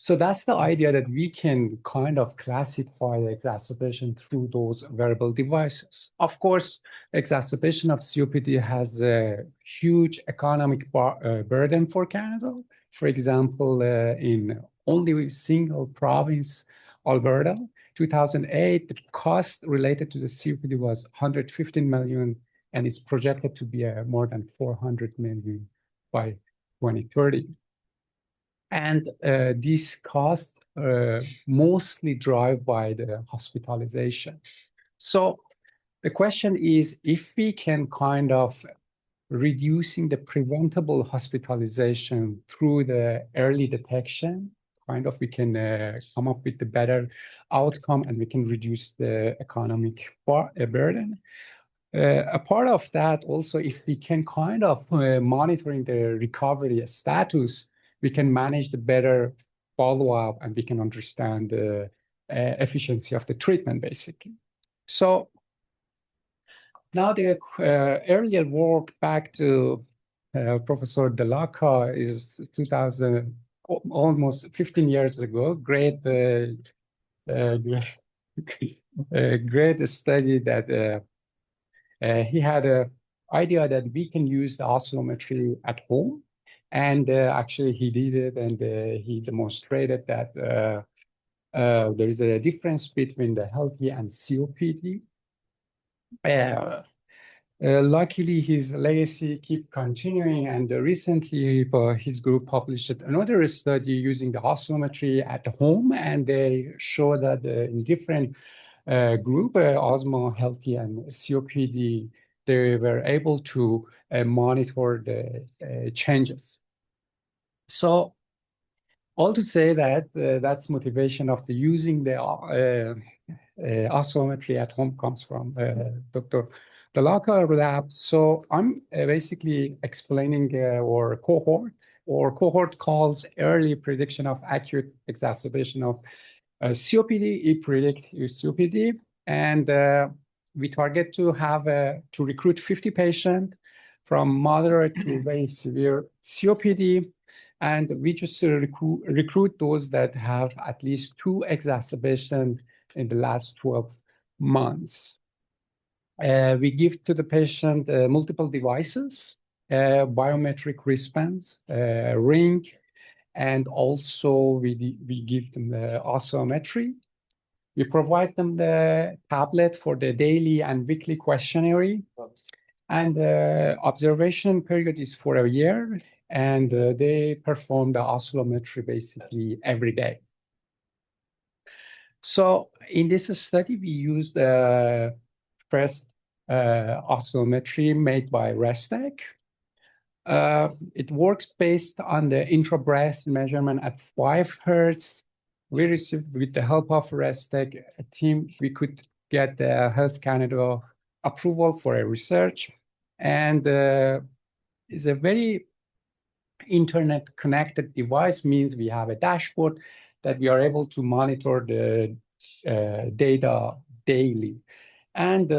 that's the idea that we can kind of classify the exacerbation through those wearable devices. Of course, exacerbation of COPD has a huge economic burden for Canada. For example, in only a single province, Alberta, 2008, the cost related to the COPD was 115 million, and it's projected to be more than 400 million by 2030. And these costs mostly drive by the hospitalization. So the question is, if we can kind of reducing the preventable hospitalization through the early detection, kind of we can come up with the better outcome and we can reduce the economic burden. A part of that also, if we can kind of monitoring the recovery status, we can manage the better follow-up and we can understand the efficiency of the treatment, basically. So now the earlier work back to Professor Delacca is 2000, almost 15 years ago. Great study that he had an idea that we can use the oscillometry at home. And actually he did it, and he demonstrated that there is a difference between the healthy and COPD. Luckily, his legacy keep continuing, and recently his group published another study using the oscillometry at home, and they show that in different group, asthma, healthy, and COPD, they were able to monitor the changes. So all to say that that's motivation of the using the oscillometry at home comes from Dr. Dalaka lab. So I'm basically explaining our cohort calls early prediction of acute exacerbation of COPD, predict COPD, and we target to have to recruit 50 patients from moderate to very severe COPD, and we just recruit those that have at least 2 exacerbations in the last 12 months. We give to the patient multiple devices, biometric wristbands, ring, and also we give them the oscillometry. We provide them the tablet for the daily and weekly questionnaire, and the observation period is for a year, and they perform the oscillometry basically every day. So in this study, we used the first oscillometry made by Restek. It works based on the intra-breath measurement at 5 Hertz. We received, with the help of Restek team, we could get the Health Canada approval for a research, and it's a very internet connected device, means we have a dashboard that we are able to monitor the data daily. And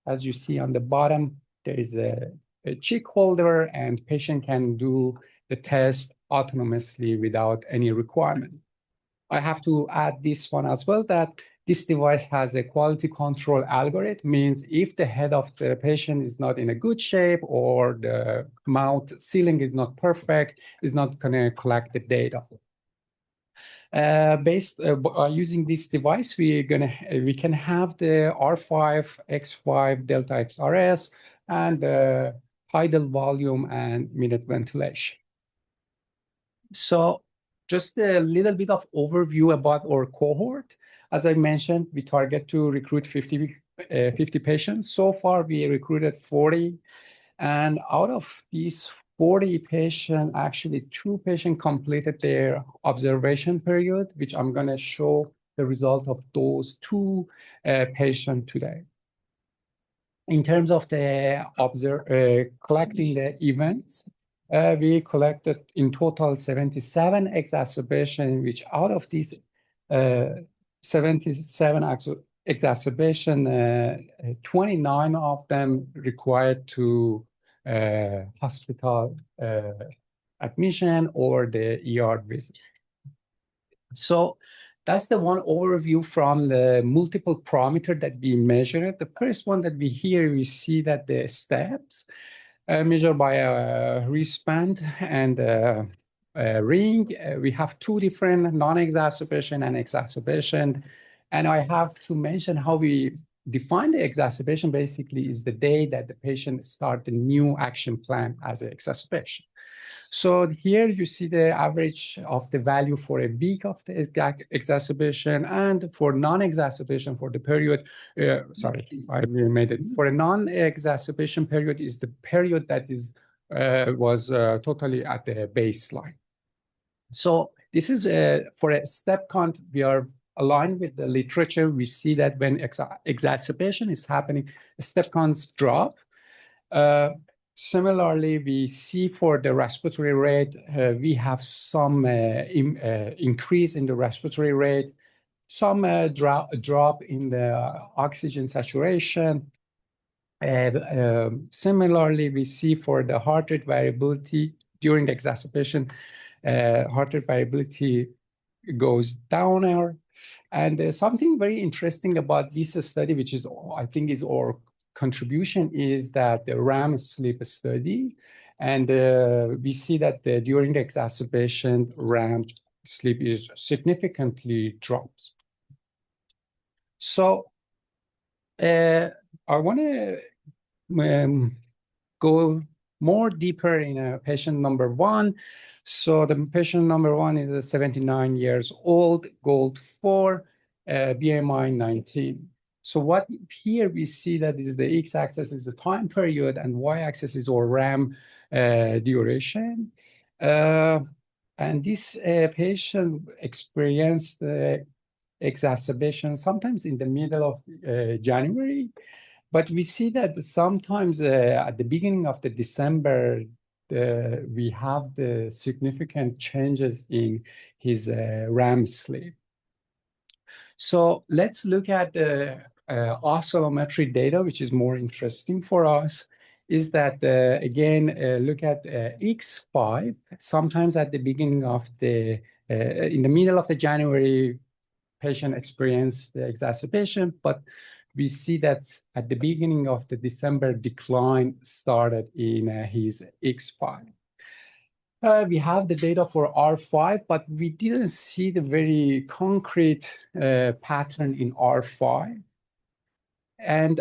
as you see on the bottom, there is a cheek holder, and patient can do the test autonomously without any requirement. I have to add this one as well, that this device has a quality control algorithm, means if the head of the patient is not in a good shape or the mouth sealing is not perfect, it's not going to collect the data. Using this device, we can have the R5, X5, Delta XRS, and tidal volume and minute ventilation. So just a little bit of overview about our cohort. As I mentioned, we target to recruit 50 patients. So far, we recruited 40. And out of these 40 patients, actually 2 patients completed their observation period, which I'm going to show the result of those 2 patients today. In terms of the collecting the events, we collected in total 77 exacerbations, which out of these 77 exacerbation, 29 of them required to hospital admission or the ER visit. So that's the one overview from the multiple parameters that we measured. The first one that we see that the steps measured by a wristband and a ring. We have 2 different non-exacerbation and exacerbation. And I have to mention how we define the exacerbation basically is the day that the patient starts the new action plan as an exacerbation. So here you see the average of the value for a week of the exacerbation, and for non-exacerbation for the period, sorry, I made it. For a non-exacerbation period is the period that was totally at the baseline. So this is for a step count, we are aligned with the literature. We see that when exacerbation is happening, step counts drop. Similarly, we see for the respiratory rate, we have some increase in the respiratory rate, some drop in the oxygen saturation. Similarly, we see for the heart rate variability during the exacerbation, heart rate variability goes down. And something very interesting about this study, which is, I think, is our contribution, is that the REM sleep study, and we see that during the exacerbation, REM sleep is significantly drops. So I want to go more deeper in patient number 1. So the patient number 1 is a 79 years old, GOLD 4, BMI 19. So what here we see that is the x-axis is the time period and y-axis is our REM duration. And this patient experienced exacerbation sometimes in the middle of January, but we see that sometimes at the beginning of the December, we have the significant changes in his REM sleep. So let's look at the oscillometry data, which is more interesting for us, is that, again, look at X5, sometimes at the beginning of in the middle of the January, patient experienced the exacerbation, but we see that at the beginning of the December, decline started in his X5. We have the data for R5, but we didn't see the very concrete pattern in R5. And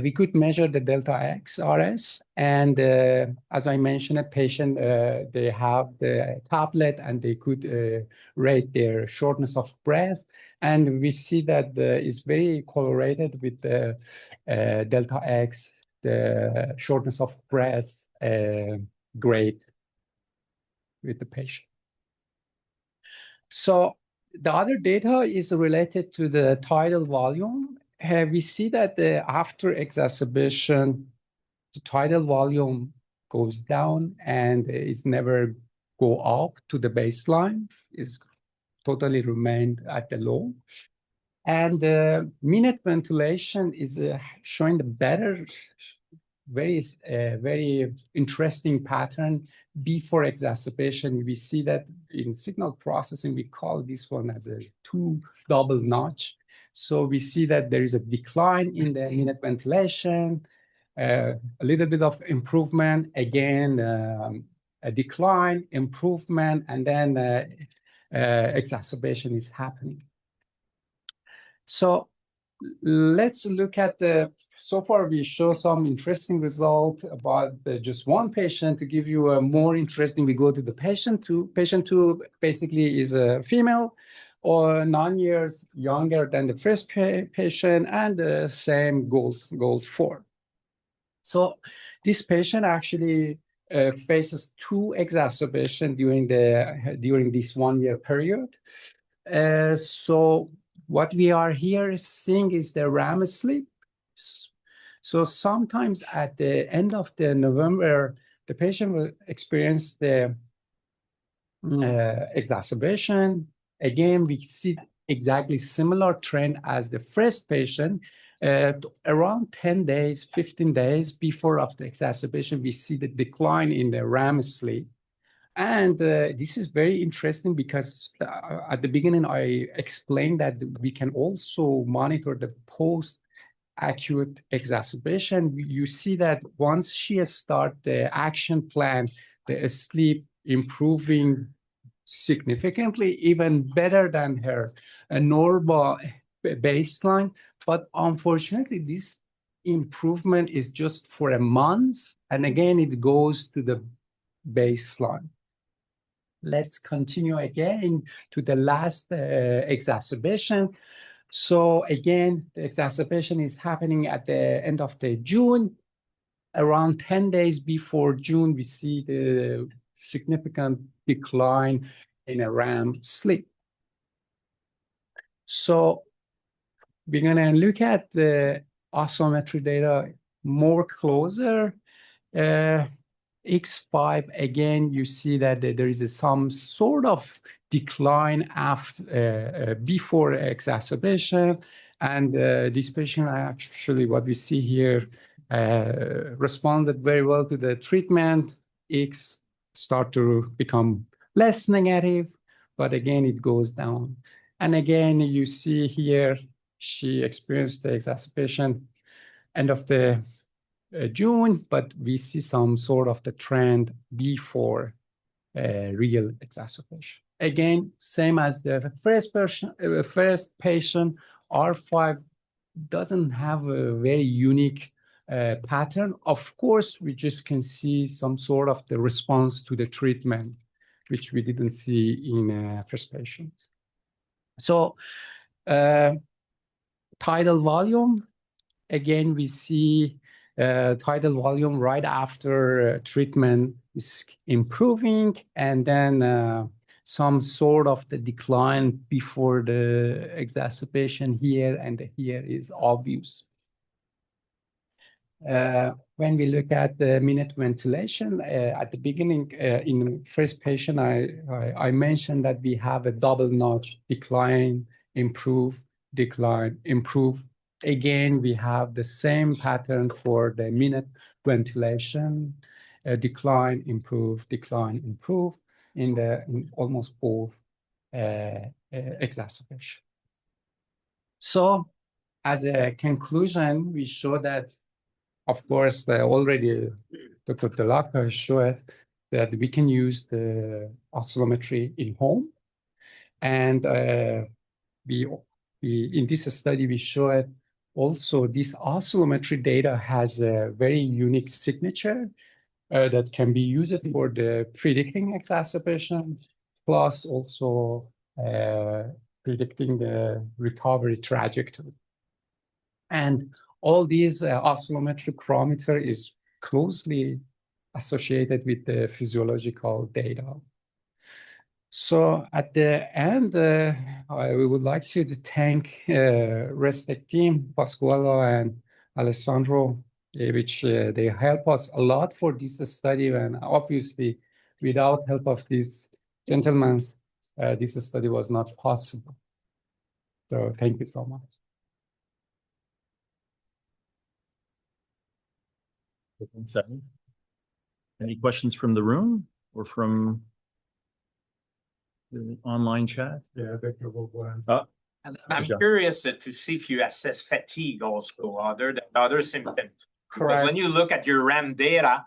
we could measure the delta X RS. And as I mentioned, a patient, they have the tablet and they could rate their shortness of breath. And we see that it's very correlated with the delta X, the shortness of breath grade with the patient. So the other data is related to the tidal volume. We see that after exacerbation, the tidal volume goes down and it's never go up to the baseline. It's totally remained at the low. And minute ventilation is showing the better, very interesting pattern before exacerbation. We see that in signal processing, we call this one as a double notch. So we see that there is a decline in the minute ventilation, a little bit of improvement, again, a decline, improvement, and then exacerbation is happening. So let's look at so far we show some interesting results about just one patient. To give you a more interesting, we go to the patient two. Patient two basically is a female or 9 years younger than the first patient and the same goal 4. So this patient actually faces 2 exacerbations during this 1 year period. So what we are here seeing is the REM sleep. So sometimes at the end of the November, the patient will experience the exacerbation. Again, we see exactly similar trend as the first patient. Around 10 days, 15 days before of the exacerbation, we see the decline in the REM sleep. And this is very interesting because at the beginning, I explained that we can also monitor the post-acute exacerbation. You see that once she starts the action plan, the sleep improving significantly, even better than her normal baseline. But unfortunately, this improvement is just for a month. And again, it goes to the baseline. Let's continue again to the last exacerbation. So again, the exacerbation is happening at the end of the June. Around 10 days before June, we see the significant decline in a REM sleep. So we're going to look at the oscillometry data more closer. X5, again, you see that there is some sort of decline after before exacerbation. And this patient actually, what we see here, responded very well to the treatment. X start to become less negative, but again, it goes down. And again, you see here, she experienced the exacerbation end of the June, but we see some sort of the trend before real exacerbation. Again, same as the first patient, R5 doesn't have a very unique pattern. Of course, we just can see some sort of the response to the treatment, which we didn't see in first patient. So tidal volume, again, we see tidal volume right after treatment is improving, and then some sort of the decline before the exacerbation here and here is obvious. When we look at the minute ventilation, at the beginning, in the first patient, I mentioned that we have a double notch decline, improve, decline, improve. Again, we have the same pattern for the minute ventilation, decline, improve, in almost both exacerbation. So, as a conclusion, we show that, of course, already Dr. Delacca showed that we can use the oscillometry in home. And in this study, we showed also this oscillometry data has a very unique signature that can be used for the predicting exacerbation, plus also predicting the recovery trajectory. And all these oscillometric parameter is closely associated with the physiological data. So at the end, we would like to thank RESTEC team, Pasquale and Alessandro, which they help us a lot for this study. And obviously, without help of these gentlemen, this study was not possible. So thank you so much. Any questions from the room or from the online chat? Yeah, Dr. And I'm curious to see if you assess fatigue also, other symptoms. Correct. When you look at your RAM data,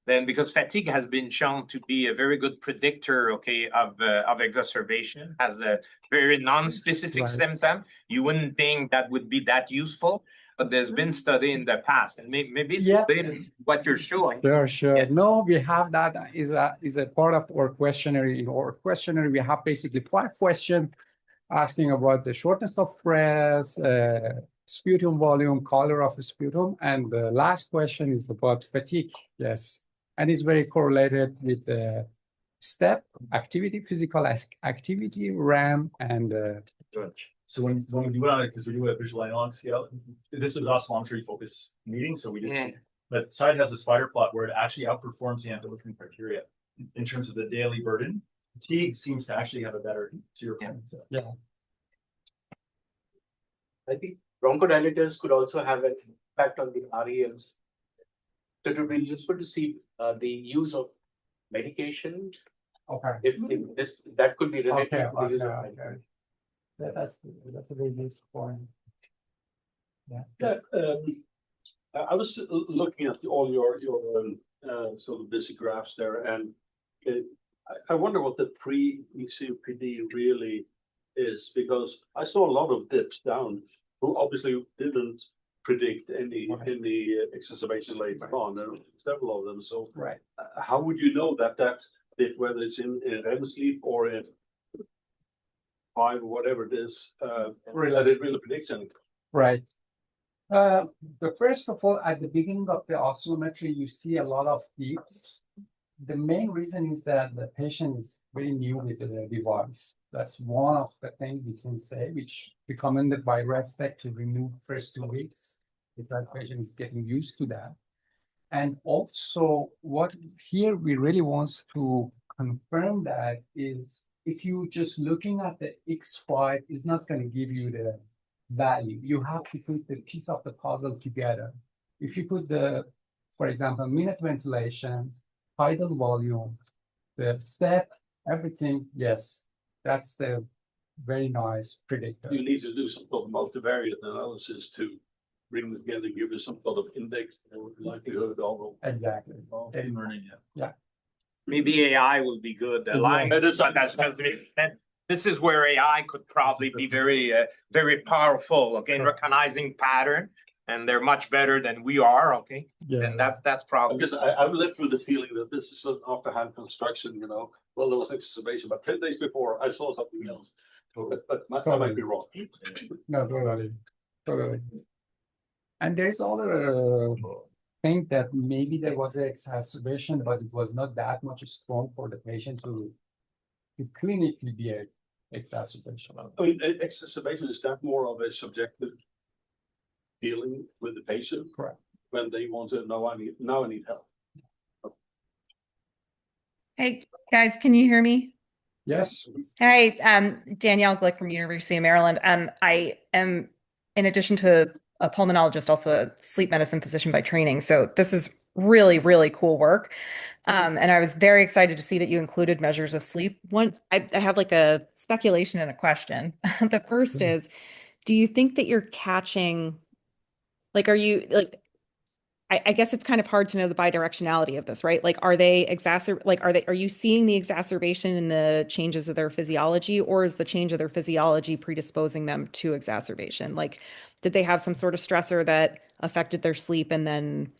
then because fatigue has been shown to be a very good predictor, okay, of exacerbation as a very non-specific symptom, you wouldn't think that would be that useful. But there's been study in the past, and maybe it's related to what you're showing. Sure. Yeah. No, we have that is a part of our questionnaire. In our questionnaire, we have basically 5 questions asking about the shortness of breath, sputum volume, color of the sputum, and the last question is about fatigue. Yes, and it's very correlated with the step activity, physical activity, RAM, and So when we do it on it, because we do a visual analog scale, this was oscillometry focused meeting, so we did. But SIDE has a spider plot where it actually outperforms the antilisting criteria in terms of the daily burden. Fatigue seems to actually have a better, to your point. So. Yeah. I think bronchodilators could also have an impact on the REMs. So it would be useful to see the use of medication. Okay. If this that could be related to the use of medication. That's a very useful point. I was looking at all your sort of busy graphs there, and I wonder what the pre-COPD really is, because I saw a lot of dips down who obviously didn't predict any exacerbation later on. There were several of them. So how would you know that dip, whether it's in REM sleep or in 5 or whatever it is, that it really predicts anything? Right. First of all, at the beginning of the oscillometry, you see a lot of dips. The main reason is that the patient is very new with the device. That's one of the things we can say, which recommended by RESTEC to remove first 2 weeks, if that patient is getting used to that. And also, what here we really want to confirm that is, if you just looking at the X5, is not going to give you the value. You have to put the piece of the puzzle together. If you put for example, minute ventilation, tidal volume, the step, everything, yes, that's the very nice predictor. You need to do some sort of multivariate analysis to bring them together, give you some sort of index or likelihood of exactly learning. Yeah. Maybe AI will be good. This is where AI could probably be very, very powerful. Okay, in recognizing pattern, and they're much better than we are. Okay, and that's probably. Because I've lived with the feeling that this is an after-hand construction. You know, well, there was exacerbation, but 10 days before I saw something else. But I might be wrong. No, totally. And there's other think that maybe there was an exacerbation, but it was not that much strong for the patient to clinically be an exacerbation. I mean, exacerbation, is that more of a subjective feeling with the patient? Correct. When they want to know, now I need help. Hey, guys, can you hear me? Yes. Hi, Danielle Glick from University of Maryland. I am, in addition to a pulmonologist, also a sleep medicine physician by training. So this is really, really cool work. And I was very excited to see that you included measures of sleep. I have like a speculation and a question. The first is, do you think that you're catching, like, are you like, I guess it's kind of hard to know the bidirectionality of this, right? Like, are you seeing the exacerbation in the changes of their physiology, or is the change of their physiology predisposing them to exacerbation? Like, did they have some sort of stressor that affected their sleep, and then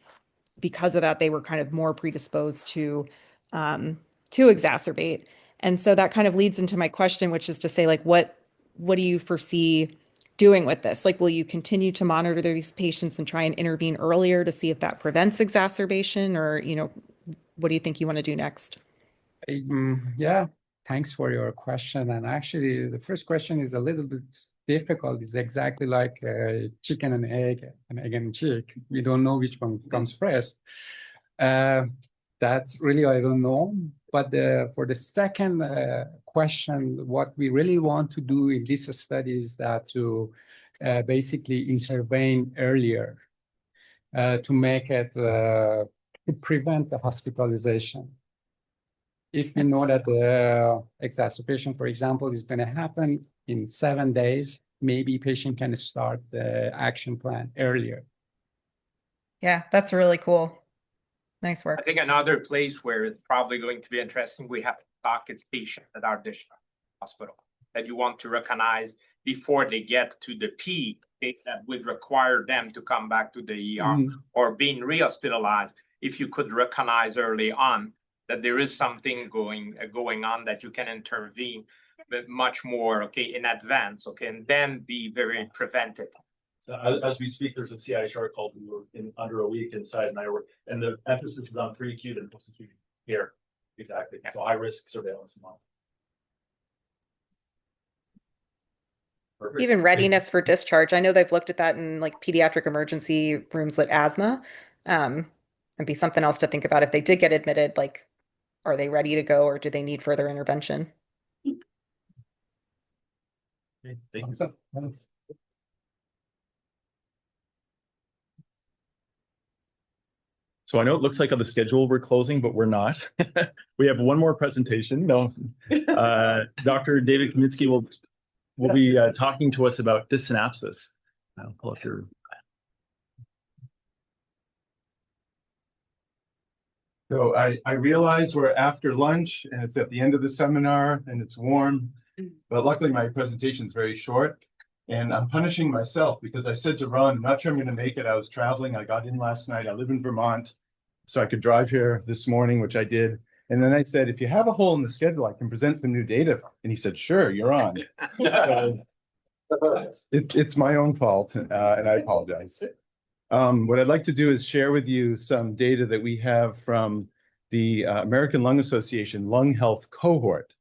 because of that, they were kind of more predisposed to exacerbate? And so that kind of leads into my question, which is to say, like, what do you foresee doing with this? Like, will you continue to monitor these patients and try and intervene earlier to see if that prevents exacerbation, or, what do you think you want to do next? Yeah, thanks for your question. And actually, the first question is a little bit difficult. It's exactly like chicken and egg and chick. We don't know which one comes first. That's really, I don't know. But for the second question, what we really want to do in this study is that to basically intervene earlier to make it, to prevent the hospitalization. If we know that the exacerbation, for example, is going to happen in 7 days, maybe patient can start the action plan earlier. Yeah, that's really cool. Nice work. I think another place where it's probably going to be interesting, we have to talk it's patients that are discharged from hospital that you want to recognize before they get to the peak that would require them to come back to the ER or being re-hospitalized. If you could recognize early on that there is something going on, that you can intervene much more in advance, and then be very preventive. So as we speak, there's a CI chart called in under a week inside, and the emphasis is on pre-acute and post-acute here. Exactly. So high risk surveillance and monitoring. Perfect. Even readiness for discharge. I know they've looked at that in like pediatric emergency rooms like asthma. And be something else to think about if they did get admitted, like, are they ready to go, or do they need further intervention? Okay, thank you. So I know it looks like on the schedule we're closing, but we're not. We have one more presentation. No, Dr. David Kaminsky will be talking to us about dysynapsis. I'll pull up your. So I realize we're after lunch and it's at the end of the seminar and it's warm, but luckily my presentation is very short. And I'm punishing myself because I said to Ron, I'm not sure I'm going to make it. I was traveling. I got in last night. I live in Vermont, so I could drive here this morning, which I did. And then I said, if you have a hole in the schedule, I can present some new data. And he said, sure, you're on. So it's my own fault, and I apologize. What I'd like to do is share with you some data that we have from the American Lung Association Lung Health Cohort.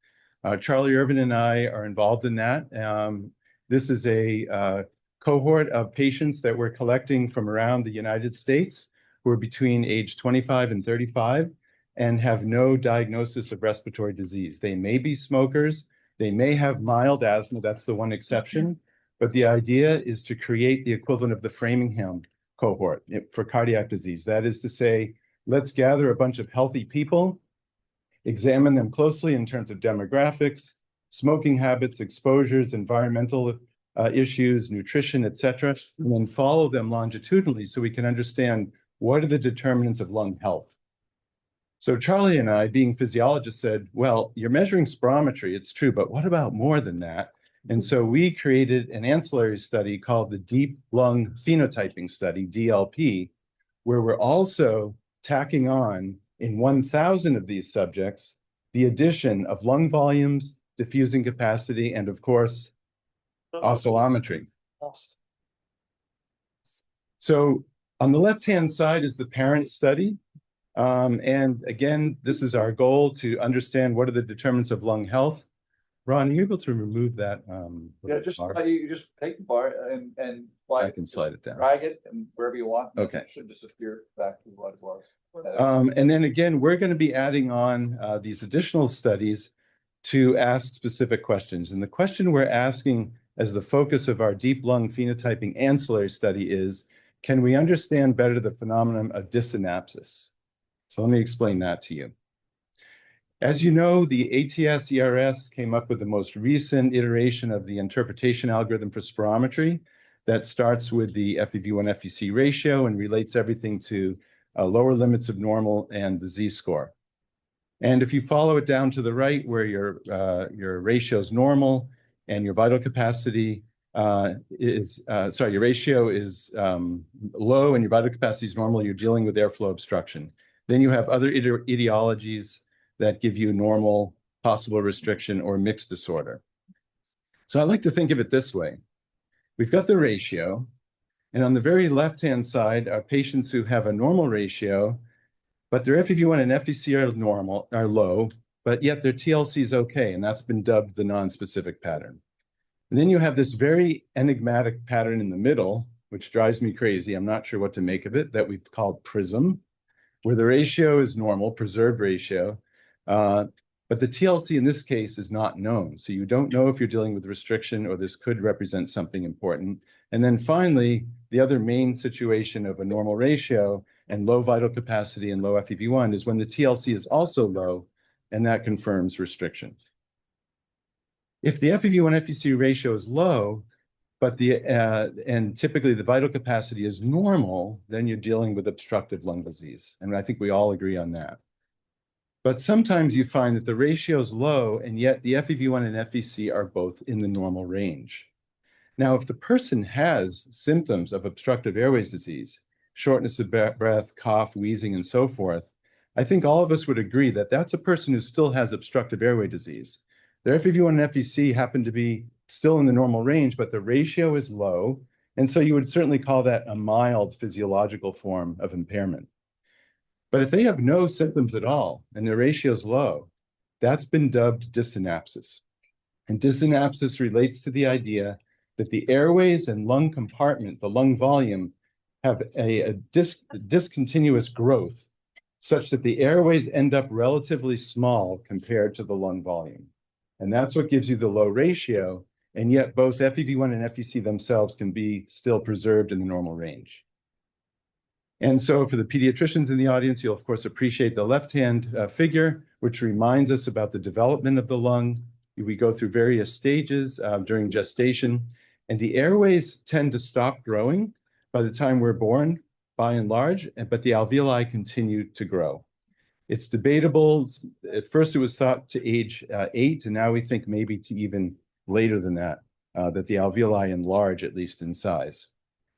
Charlie Irvin and I are involved in that. This is a cohort of patients that we're collecting from around the United States who are between age 25 and 35 and have no diagnosis of respiratory disease. They may be smokers, they may have mild asthma, that's the one exception, but the idea is to create the equivalent of the Framingham cohort for cardiac disease. That is to say, let's gather a bunch of healthy people, examine them closely in terms of demographics, smoking habits, exposures, environmental issues, nutrition, etc., and then follow them longitudinally so we can understand what are the determinants of lung health. So Charlie and I, being physiologists, said, well, you're measuring spirometry, it's true, but what about more than that? And so we created an ancillary study called the Deep Lung Phenotyping Study, DLP, where we're also tacking on in 1,000 of these subjects the addition of lung volumes, diffusing capacity, and of course, oscillometry. So On the left-hand side is the parent study. And again, this is our goal to understand what are the determinants of lung health. Ron, are you able to remove that? Yeah, just, bar? you just take the bar and I can slide it down. drag it and wherever you want. and Okay. It should disappear back to what it was. And then again, we're going to be adding on these additional studies to ask specific questions. And the question we're asking as the focus of our deep lung phenotyping ancillary study is, can we understand better the phenomenon of dysynapsis? So let me explain that to you. As you know, the ATS-ERS came up with the most recent iteration of the interpretation algorithm for spirometry that starts with the FEV1-FVC ratio and relates everything to lower limits of normal and the z-score. And if you follow it down to the right where your ratio is normal and your vital capacity your ratio is low and your vital capacity is normal, you're dealing with airflow obstruction. Then you have other etiologies that give you normal, possible restriction, or mixed disorder. So I like to think of it this way. We've got the ratio, and on the very left-hand side are patients who have a normal ratio, but their FEV1 and FVC are low, but yet their TLC is okay, and that's been dubbed the non-specific pattern. And then you have this very enigmatic pattern in the middle, which drives me crazy. I'm not sure what to make of it, that we've called PRISM, where the ratio is normal, preserved ratio, but the TLC in this case is not known. So you don't know if you're dealing with restriction or this could represent something important. And then finally, the other main situation of a normal ratio and low vital capacity and low FEV1 is when the TLC is also low, and that confirms restriction. If the FEV1-FVC ratio is low, but and typically the vital capacity is normal, then you're dealing with obstructive lung disease. And I think we all agree on that. But sometimes you find that the ratio is low, and yet the FEV1 and FVC are both in the normal range. Now, if the person has symptoms of obstructive airways disease, shortness of breath, cough, wheezing, and so forth, I think all of us would agree that that's a person who still has obstructive airway disease. Their FEV1 and FVC happen to be still in the normal range, but the ratio is low. And so you would certainly call that a mild physiological form of impairment. But if they have no symptoms at all and their ratio is low, that's been dubbed dysynapsis. And dysynapsis relates to the idea that the airways and lung compartment, the lung volume, have a discontinuous growth such that the airways end up relatively small compared to the lung volume. And that's what gives you the low ratio, and yet both FEV1 and FVC themselves can be still preserved in the normal range. And so for the pediatricians in the audience, you'll of course appreciate the left-hand figure, which reminds us about the development of the lung. We go through various stages during gestation, and the airways tend to stop growing by the time we're born, by and large, but the alveoli continue to grow. It's debatable. At first it was thought to age 8, and now we think maybe to even later than that, that the alveoli enlarge, at least in size.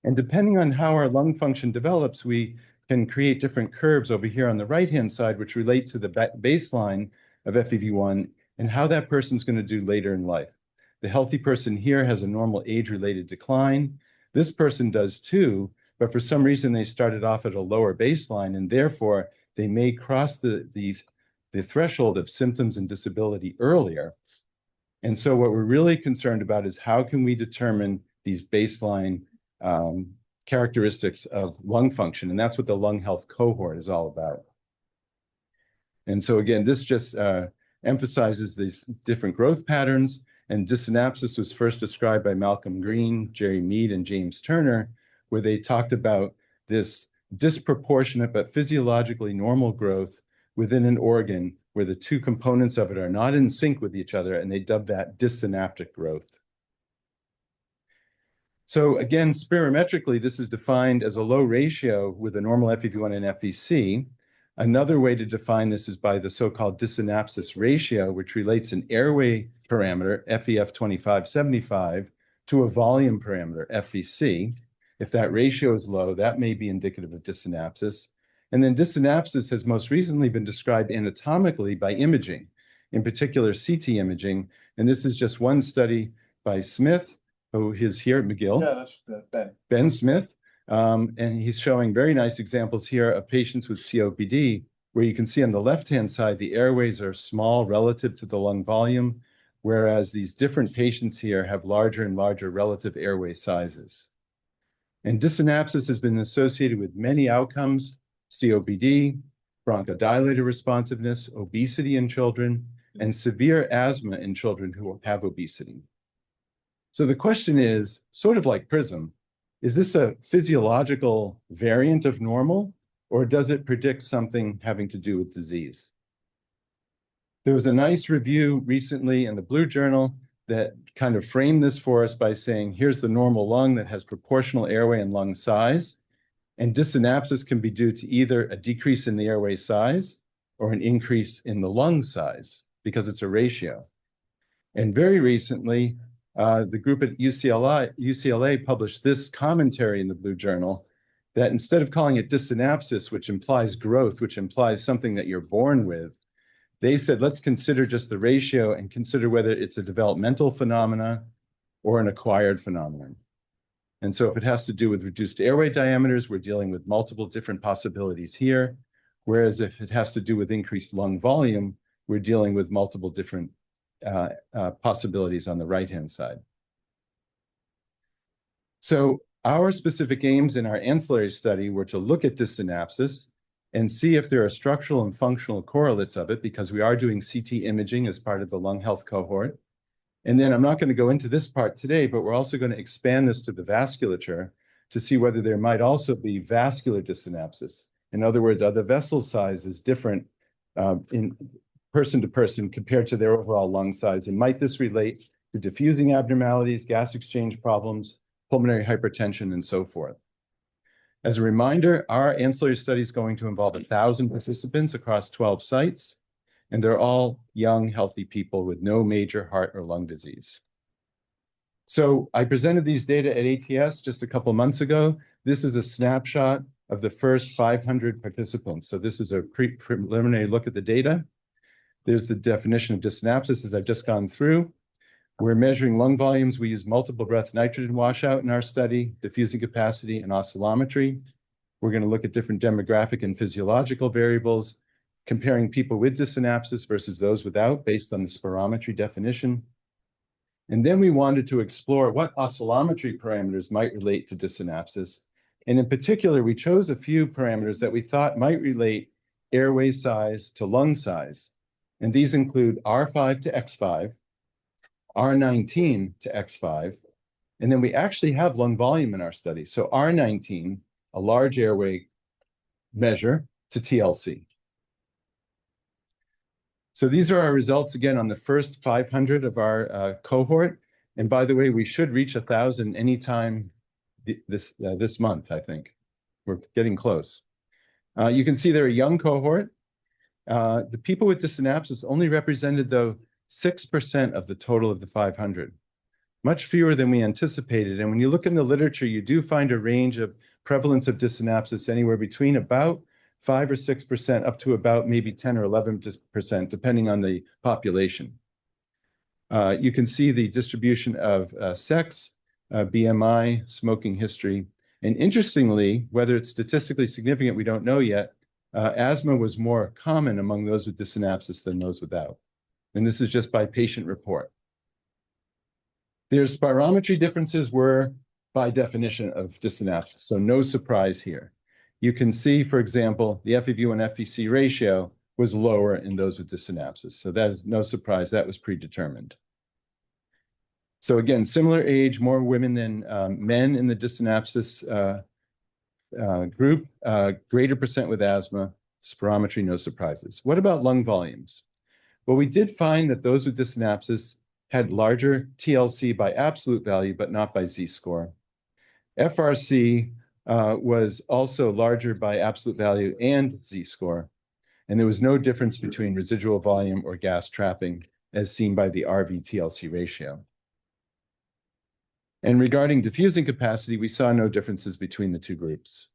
And depending on how our lung function develops, we can create different curves over here on the right-hand side, which relate to the baseline of FEV1 and how that person's going to do later in life. The healthy person here has a normal age-related decline. This person does too, but for some reason they started off at a lower baseline, and therefore they may cross the threshold of symptoms and disability earlier. And so what we're really concerned about is how can we determine these baseline characteristics of lung function, and that's what the lung health cohort is all about. And so again, this just emphasizes these different growth patterns, and dysynapsis was first described by Malcolm Green, Jerry Mead, and James Turner, where they talked about this disproportionate but physiologically normal growth within an organ where the two components of it are not in sync with each other, and they dubbed that dysynaptic growth. So again, spirometrically, this is defined as a low ratio with a normal FEV1 and FVC. Another way to define this is by the so-called dysynapsis ratio, which relates an airway parameter, FEF 2575, to a volume parameter, FVC. If that ratio is low, that may be indicative of dysynapsis. And then dysynapsis has most recently been described anatomically by imaging, in particular CT imaging. And this is just one study by Smith, who is here at McGill. Yeah, that's Ben. Ben Smith, And he's showing very nice examples here of patients with COPD, where you can see on the left-hand side, the airways are small relative to the lung volume, whereas these different patients here have larger and larger relative airway sizes. And dysynapsis has been associated with many outcomes: COPD, bronchodilator responsiveness, obesity in children, and severe asthma in children who have obesity. So the question is, sort of like PRISM, is this a physiological variant of normal, or does it predict something having to do with disease? There was a nice review recently in the Blue Journal that kind of framed this for us by saying, here's the normal lung that has proportional airway and lung size, and dysynapsis can be due to either a decrease in the airway size or an increase in the lung size, because it's a ratio. And very recently, the group at UCLA published this commentary in the Blue Journal that instead of calling it dysynapsis, which implies growth, which implies something that you're born with, they said, let's consider just the ratio and consider whether it's a developmental phenomena or an acquired phenomenon. And so if it has to do with reduced airway diameters, we're dealing with multiple different possibilities here. Whereas if it has to do with increased lung volume, we're dealing with multiple different possibilities on the right-hand side. So our specific aims in our ancillary study were to look at dysynapsis and see if there are structural and functional correlates of it, because we are doing CT imaging as part of the lung health cohort. And then I'm not going to go into this part today, but we're also going to expand this to the vasculature to see whether there might also be vascular dysynapsis. In other words, are the vessel sizes different in person to person compared to their overall lung size? And might this relate to diffusing abnormalities, gas exchange problems, pulmonary hypertension, and so forth? As a reminder, our ancillary study is going to involve 1,000 participants across 12 sites, and they're all young, healthy people with no major heart or lung disease. So I presented these data at ATS just a couple months ago. This is a snapshot of the first 500 participants. So this is a preliminary look at the data. There's the definition of dysynapsis, as I've just gone through. We're measuring lung volumes. We use multiple breath nitrogen washout in our study, diffusing capacity, and oscillometry. We're going to look at different demographic and physiological variables, comparing people with dysynapsis versus those without, based on the spirometry definition. And then we wanted to explore what oscillometry parameters might relate to dysynapsis. And in particular, we chose a few parameters that we thought might relate airway size to lung size. And these include R5 to X5, R19 to X5, and then we actually have lung volume in our study. So R19, a large airway measure, to TLC. So these are our results again on the first 500 of our cohort. And by the way, we should reach 1,000 anytime this month, I think. We're getting close. You can see they're a young cohort. The people with dysynapsis only represented, though, 6% of the total of the 500, much fewer than we anticipated. And when you look in the literature, you do find a range of prevalence of dysynapsis anywhere between about 5 or 6% up to about maybe 10 or 11%, depending on the population. You can see the distribution of sex, BMI, smoking history. And interestingly, whether it's statistically significant, we don't know yet, asthma was more common among those with dysynapsis than those without. And this is just by patient report. Their spirometry differences were by definition of dysynapsis, so no surprise here. You can see, for example, the FEV1 FVC ratio was lower in those with dysynapsis. So that is no surprise, that was predetermined. So again, similar age, more women than men in the dysynapsis group, greater percent with asthma, spirometry, no surprises. What about lung volumes? Well, we did find that those with dysynapsis had larger TLC by absolute value, but not by z-score. FRC was also larger by absolute value and z-score, and there was no difference between residual volume or gas trapping as seen by the RV-TLC ratio. And regarding diffusing capacity, we saw no differences between the two groups.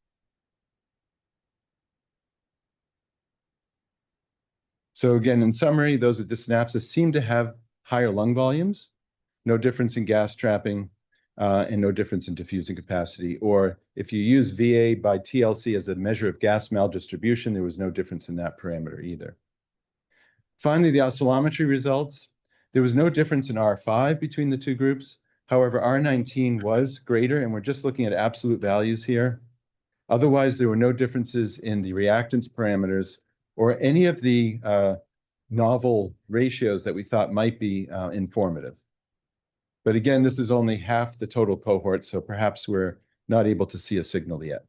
So again, in summary, those with dysynapsis seem to have higher lung volumes, no difference in gas trapping, and no difference in diffusing capacity. Or if you use VA by TLC as a measure of gas maldistribution, there was no difference in that parameter either. Finally, the oscillometry results. There was no difference in R5 between the two groups. However, R19 was greater, and we're just looking at absolute values here. Otherwise, there were no differences in the reactance parameters or any of the novel ratios that we thought might be informative. But again, this is only half the total cohort, so perhaps we're not able to see a signal yet.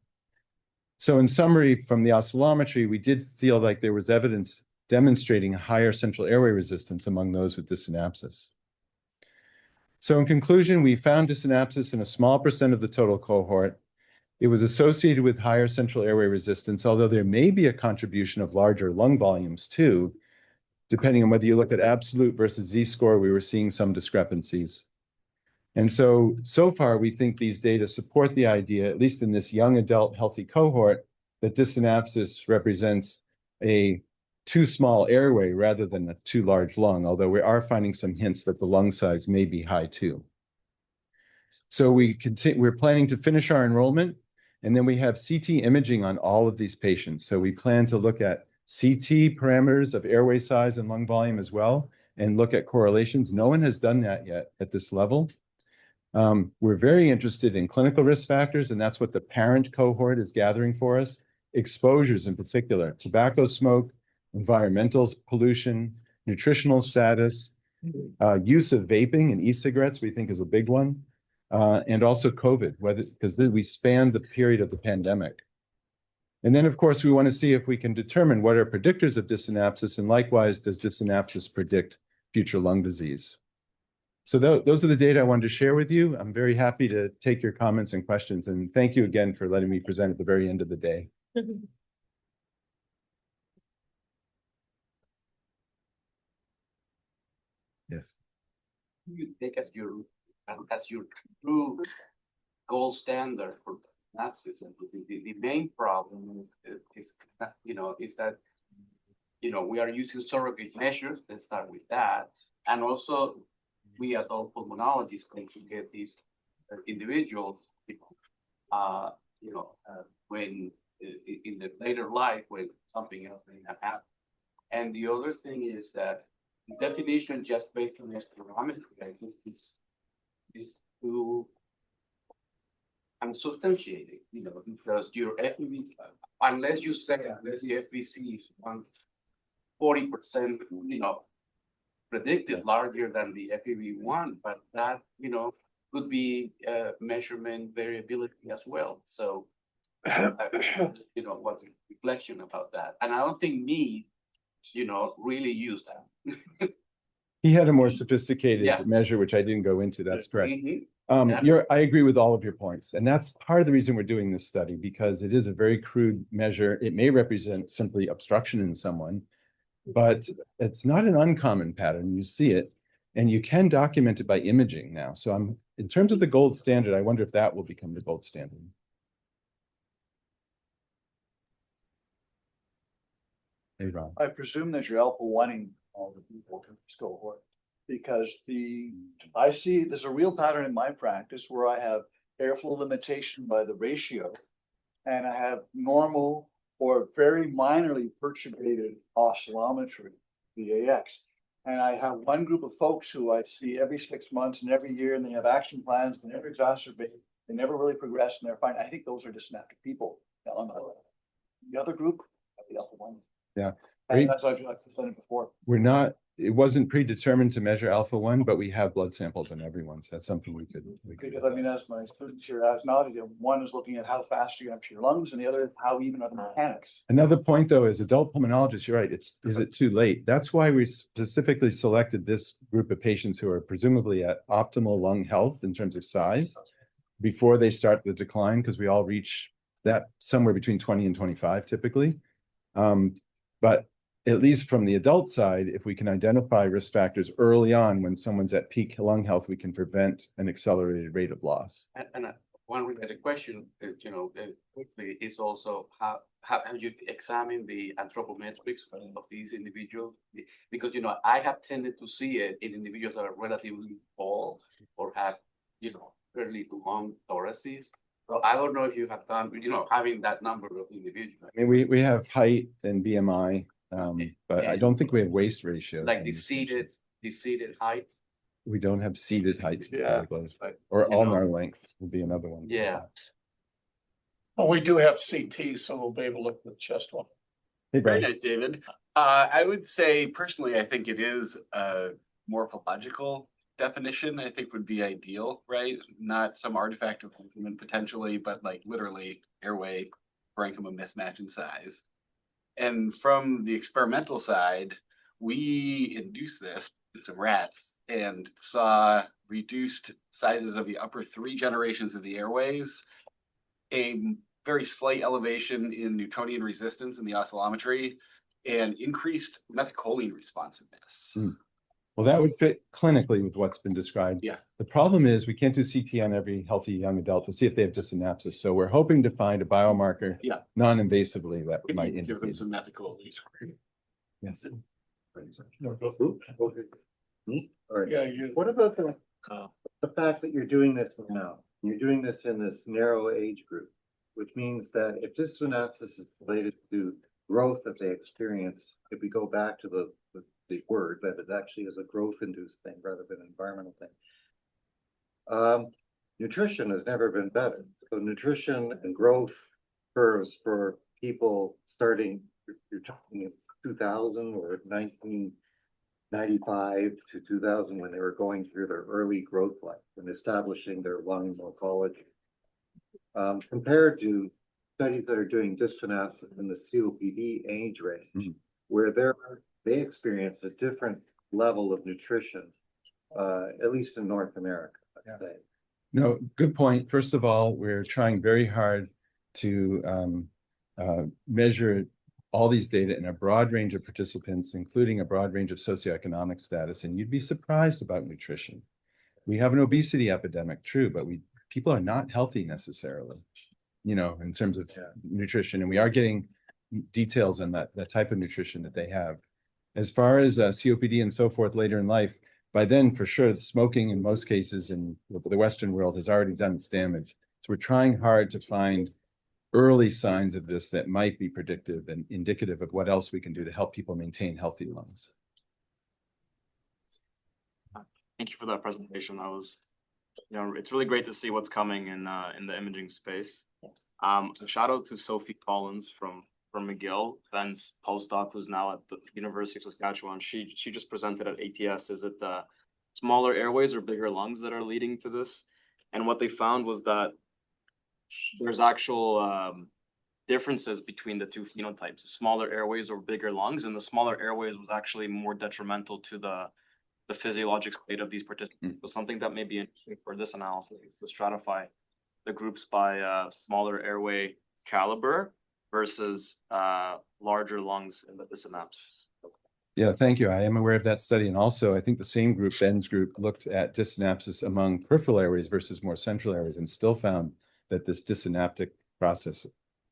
So in summary, from the oscillometry, we did feel like there was evidence demonstrating higher central airway resistance among those with dysynapsis. So in conclusion, we found dysynapsis in a small percent of the total cohort. It was associated with higher central airway resistance, although there may be a contribution of larger lung volumes too. Depending on whether you look at absolute versus z-score, we were seeing some discrepancies. And so far, we think these data support the idea, at least in this young adult healthy cohort, that dysynapsis represents a too small airway rather than a too large lung, although we are finding some hints that the lung size may be high too. So we're planning to finish our enrollment, and then we have CT imaging on all of these patients. So we plan to look at CT parameters of airway size and lung volume as well, and look at correlations. No one has done that yet at this level. We're very interested in clinical risk factors, and that's what the parent cohort is gathering for us. Exposures in particular, tobacco smoke, environmental pollution, nutritional status, use of vaping and e-cigarettes we think is a big one, and also COVID, because we spanned the period of the pandemic. And then, of course, we want to see if we can determine what are predictors of dysynapsis, and likewise, does dysynapsis predict future lung disease? So those are the data I wanted to share with you. I'm very happy to take your comments and questions, and thank you again for letting me present at the very end of the day. Yes. You take as your true gold standard for synapses, and the main problem is that, we are using surrogate measures. Let's start with that, and also we adult pulmonologists going to get these individuals, when in the later life when something else may not happen. And the other thing is that the definition just based on spirometry, I think is too unsubstantiated, because your FEV, unless the FVC is 40%, predicted larger than the FEV1, but that, could be measurement variability as well. So, what's the reflection about that? And I don't think really use that. He had a more sophisticated measure, which I didn't go into. That's correct. Mm-hmm. I agree with all of your points. And that's part of the reason we're doing this study, because it is a very crude measure. It may represent simply obstruction in someone, but it's not an uncommon pattern. You see it, and you can document it by imaging now. So in terms of the gold standard, I wonder if that will become the gold standard. Hey, Ron. I presume that you're alpha oneing all the people in this cohort, because I see there's a real pattern in my practice where I have airflow limitation by the ratio, and I have normal or very minorly perturbated oscillometry, VAX. And I have one group of folks who I see every 6 months and every year, and they have action plans, they never exacerbate, they never really progress, and they're fine. I think those are dysynaptic people. The other group, the alpha one. Yeah. And that's what I've presented before. It wasn't predetermined to measure alpha one, but we have blood samples on everyone. So that's something we could. Because as my students here ask now, one is looking at how fast you get up to your lungs, and the other is how even are the mechanics. Another point, though, is adult pulmonologists, you're right, is it too late? That's why we specifically selected this group of patients who are presumably at optimal lung health in terms of size before they start the decline, because we all reach that somewhere between 20 and 25 typically. But at least from the adult side, if we can identify risk factors early on when someone's at peak lung health, we can prevent an accelerated rate of loss. And one related question, quickly, is also how you examine the anthropometrics of these individuals? Because, I have tended to see it in individuals that are relatively tall or have, particularly to lung thoraces. So I don't know if you have done, having that number of individuals. I mean, we have height and BMI, but I don't think we have waist ratio. Like the seated height. We don't have seated height Yeah. specifically, But, or ulnar length would be another one. Yeah. Well, we do have CT, so we'll be able to look at the chest one. Hey, Very Brian. nice, David. I would say personally, I think it is a morphological definition, I think would be ideal, right? Not some artifact of movement potentially, but like literally airway parenchyma mismatch in size. And from the experimental side, we induced this in some rats and saw reduced sizes of the upper 3 generations of the airways, a very slight elevation in Newtonian resistance in the oscillometry, and increased methacholine responsiveness. Well, that would fit clinically with what's been described. Yeah. The problem is we can't do CT on every healthy young adult to see if they have dysynapsis. So we're hoping to find a biomarker non-invasively that might Give them indicate. some methacholine. Yes. All right. Yeah, you, What about the fact that you're doing this now? You're doing this in this narrow age group, which means that if this synapses is related to growth that they experience, if we go back to the word that it actually is a growth-induced thing rather than an environmental thing. Nutrition has never been better. So nutrition and growth curves for people starting, you're talking in 2000 or 1995 to 2000 when they were going through their early growth life and establishing their lung morphology. Compared to studies that are doing dysynapsis in the COPD age range, where they experience a different level of nutrition, at least in North America, I'd say. No, good point. First of all, we're trying very hard to measure all these data in a broad range of participants, including a broad range of socioeconomic status, and you'd be surprised about nutrition. We have an obesity epidemic, true, but people are not healthy necessarily, in terms of nutrition, and we are getting details on that type of nutrition that they have. As far as COPD and so forth later in life, by then, for sure, the smoking in most cases in the Western world has already done its damage. So we're trying hard to find early signs of this that might be predictive and indicative of what else we can do to help people maintain healthy lungs. Thank you for that presentation. That was, it's really great to see what's coming in the imaging space. A shout out to Sophie Collins from McGill, Ben's postdoc, who's now at the University of Saskatchewan. She just presented at ATS. Is it smaller airways or bigger lungs that are leading to this? And what they found was that there's actual differences between the two phenotypes, the smaller airways or bigger lungs, and the smaller airways was actually more detrimental to the physiologic state of these participants. So something that may be interesting for this analysis is to stratify the groups by smaller airway caliber versus larger lungs in the dysynapses. Yeah, thank you. I am aware of that study. And also, I think the same group, Ben's group, looked at dysynapsis among peripheral airways versus more central airways and still found that this dysynaptic process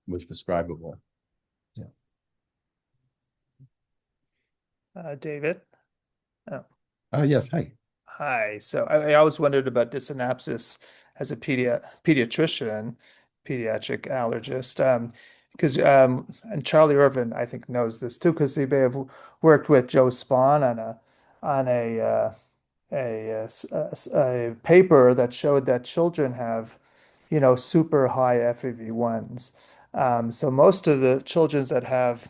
was describable. Yeah. David? Yes, hi. Hi. So I always wondered about dysynapsis as a pediatrician, pediatric allergist, because and Charlie Irvin, I think, knows this too, because he may have worked with Joe Spahn on a paper that showed that children have, super high FEV1s. So most of the children that have,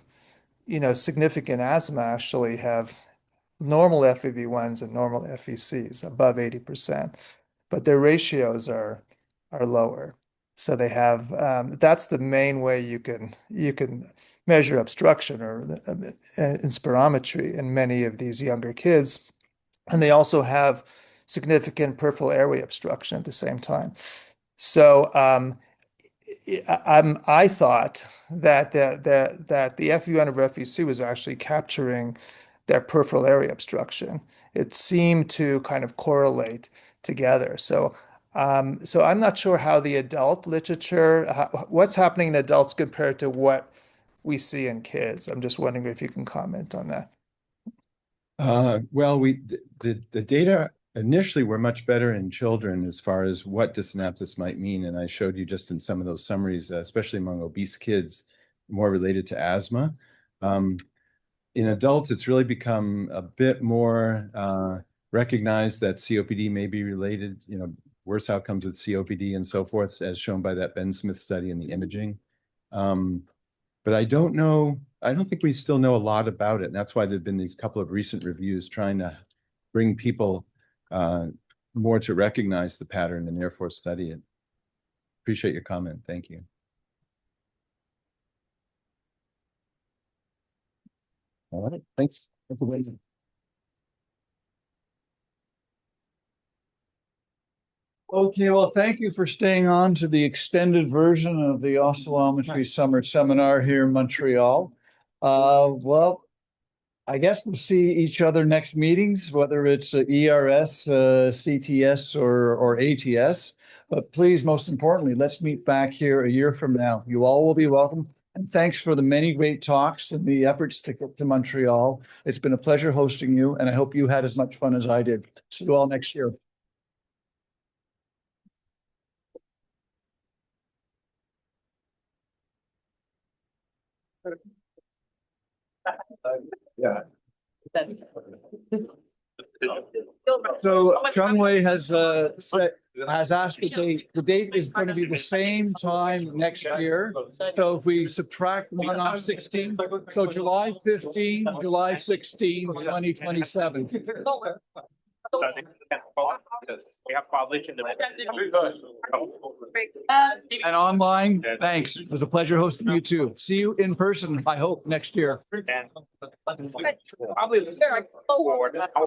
significant asthma actually have normal FEV1s and normal FVCs above 80%, but their ratios are lower. So they have that's the main way you can measure obstruction or in spirometry in many of these younger kids, and they also have significant peripheral airway obstruction at the same time. So I thought that the FEV1 of FVC was actually capturing their peripheral area obstruction. It seemed to kind of correlate together. So I'm not sure how the adult literature, what's happening in adults compared to what we see in kids. I'm just wondering if you can comment on that. Well, the data initially were much better in children as far as what dysynapsis might mean. And I showed you just in some of those summaries, especially among obese kids, more related to asthma. In adults, it's really become a bit more recognized that COPD may be related, worse outcomes with COPD and so forth, as shown by that Ben Smith study in the imaging. But I don't think we still know a lot about it. And that's why there've been these couple of recent reviews trying to bring people more to recognize the pattern and therefore study it. Appreciate your comment. Thank you. All right, thanks. Okay, well, thank you for staying on to the extended version of the oscillometry summer seminar here in Montreal. Well, I guess we'll see each other next meetings, whether it's ERS, CTS, or ATS. But please, most importantly, let's meet back here a year from now. You all will be welcome. And thanks for the many great talks and the efforts to get to Montreal. It's been a pleasure hosting you, and I hope you had as much fun as I did. See you all next year. Yeah. So Chung Wei has asked the date. The date is going to be the same time next year. So if we subtract 1 off 16, so July 15, July 16, 2027. We have published in the. And online, thanks. It was a pleasure hosting you too. See you in person, I hope, next year. Probably.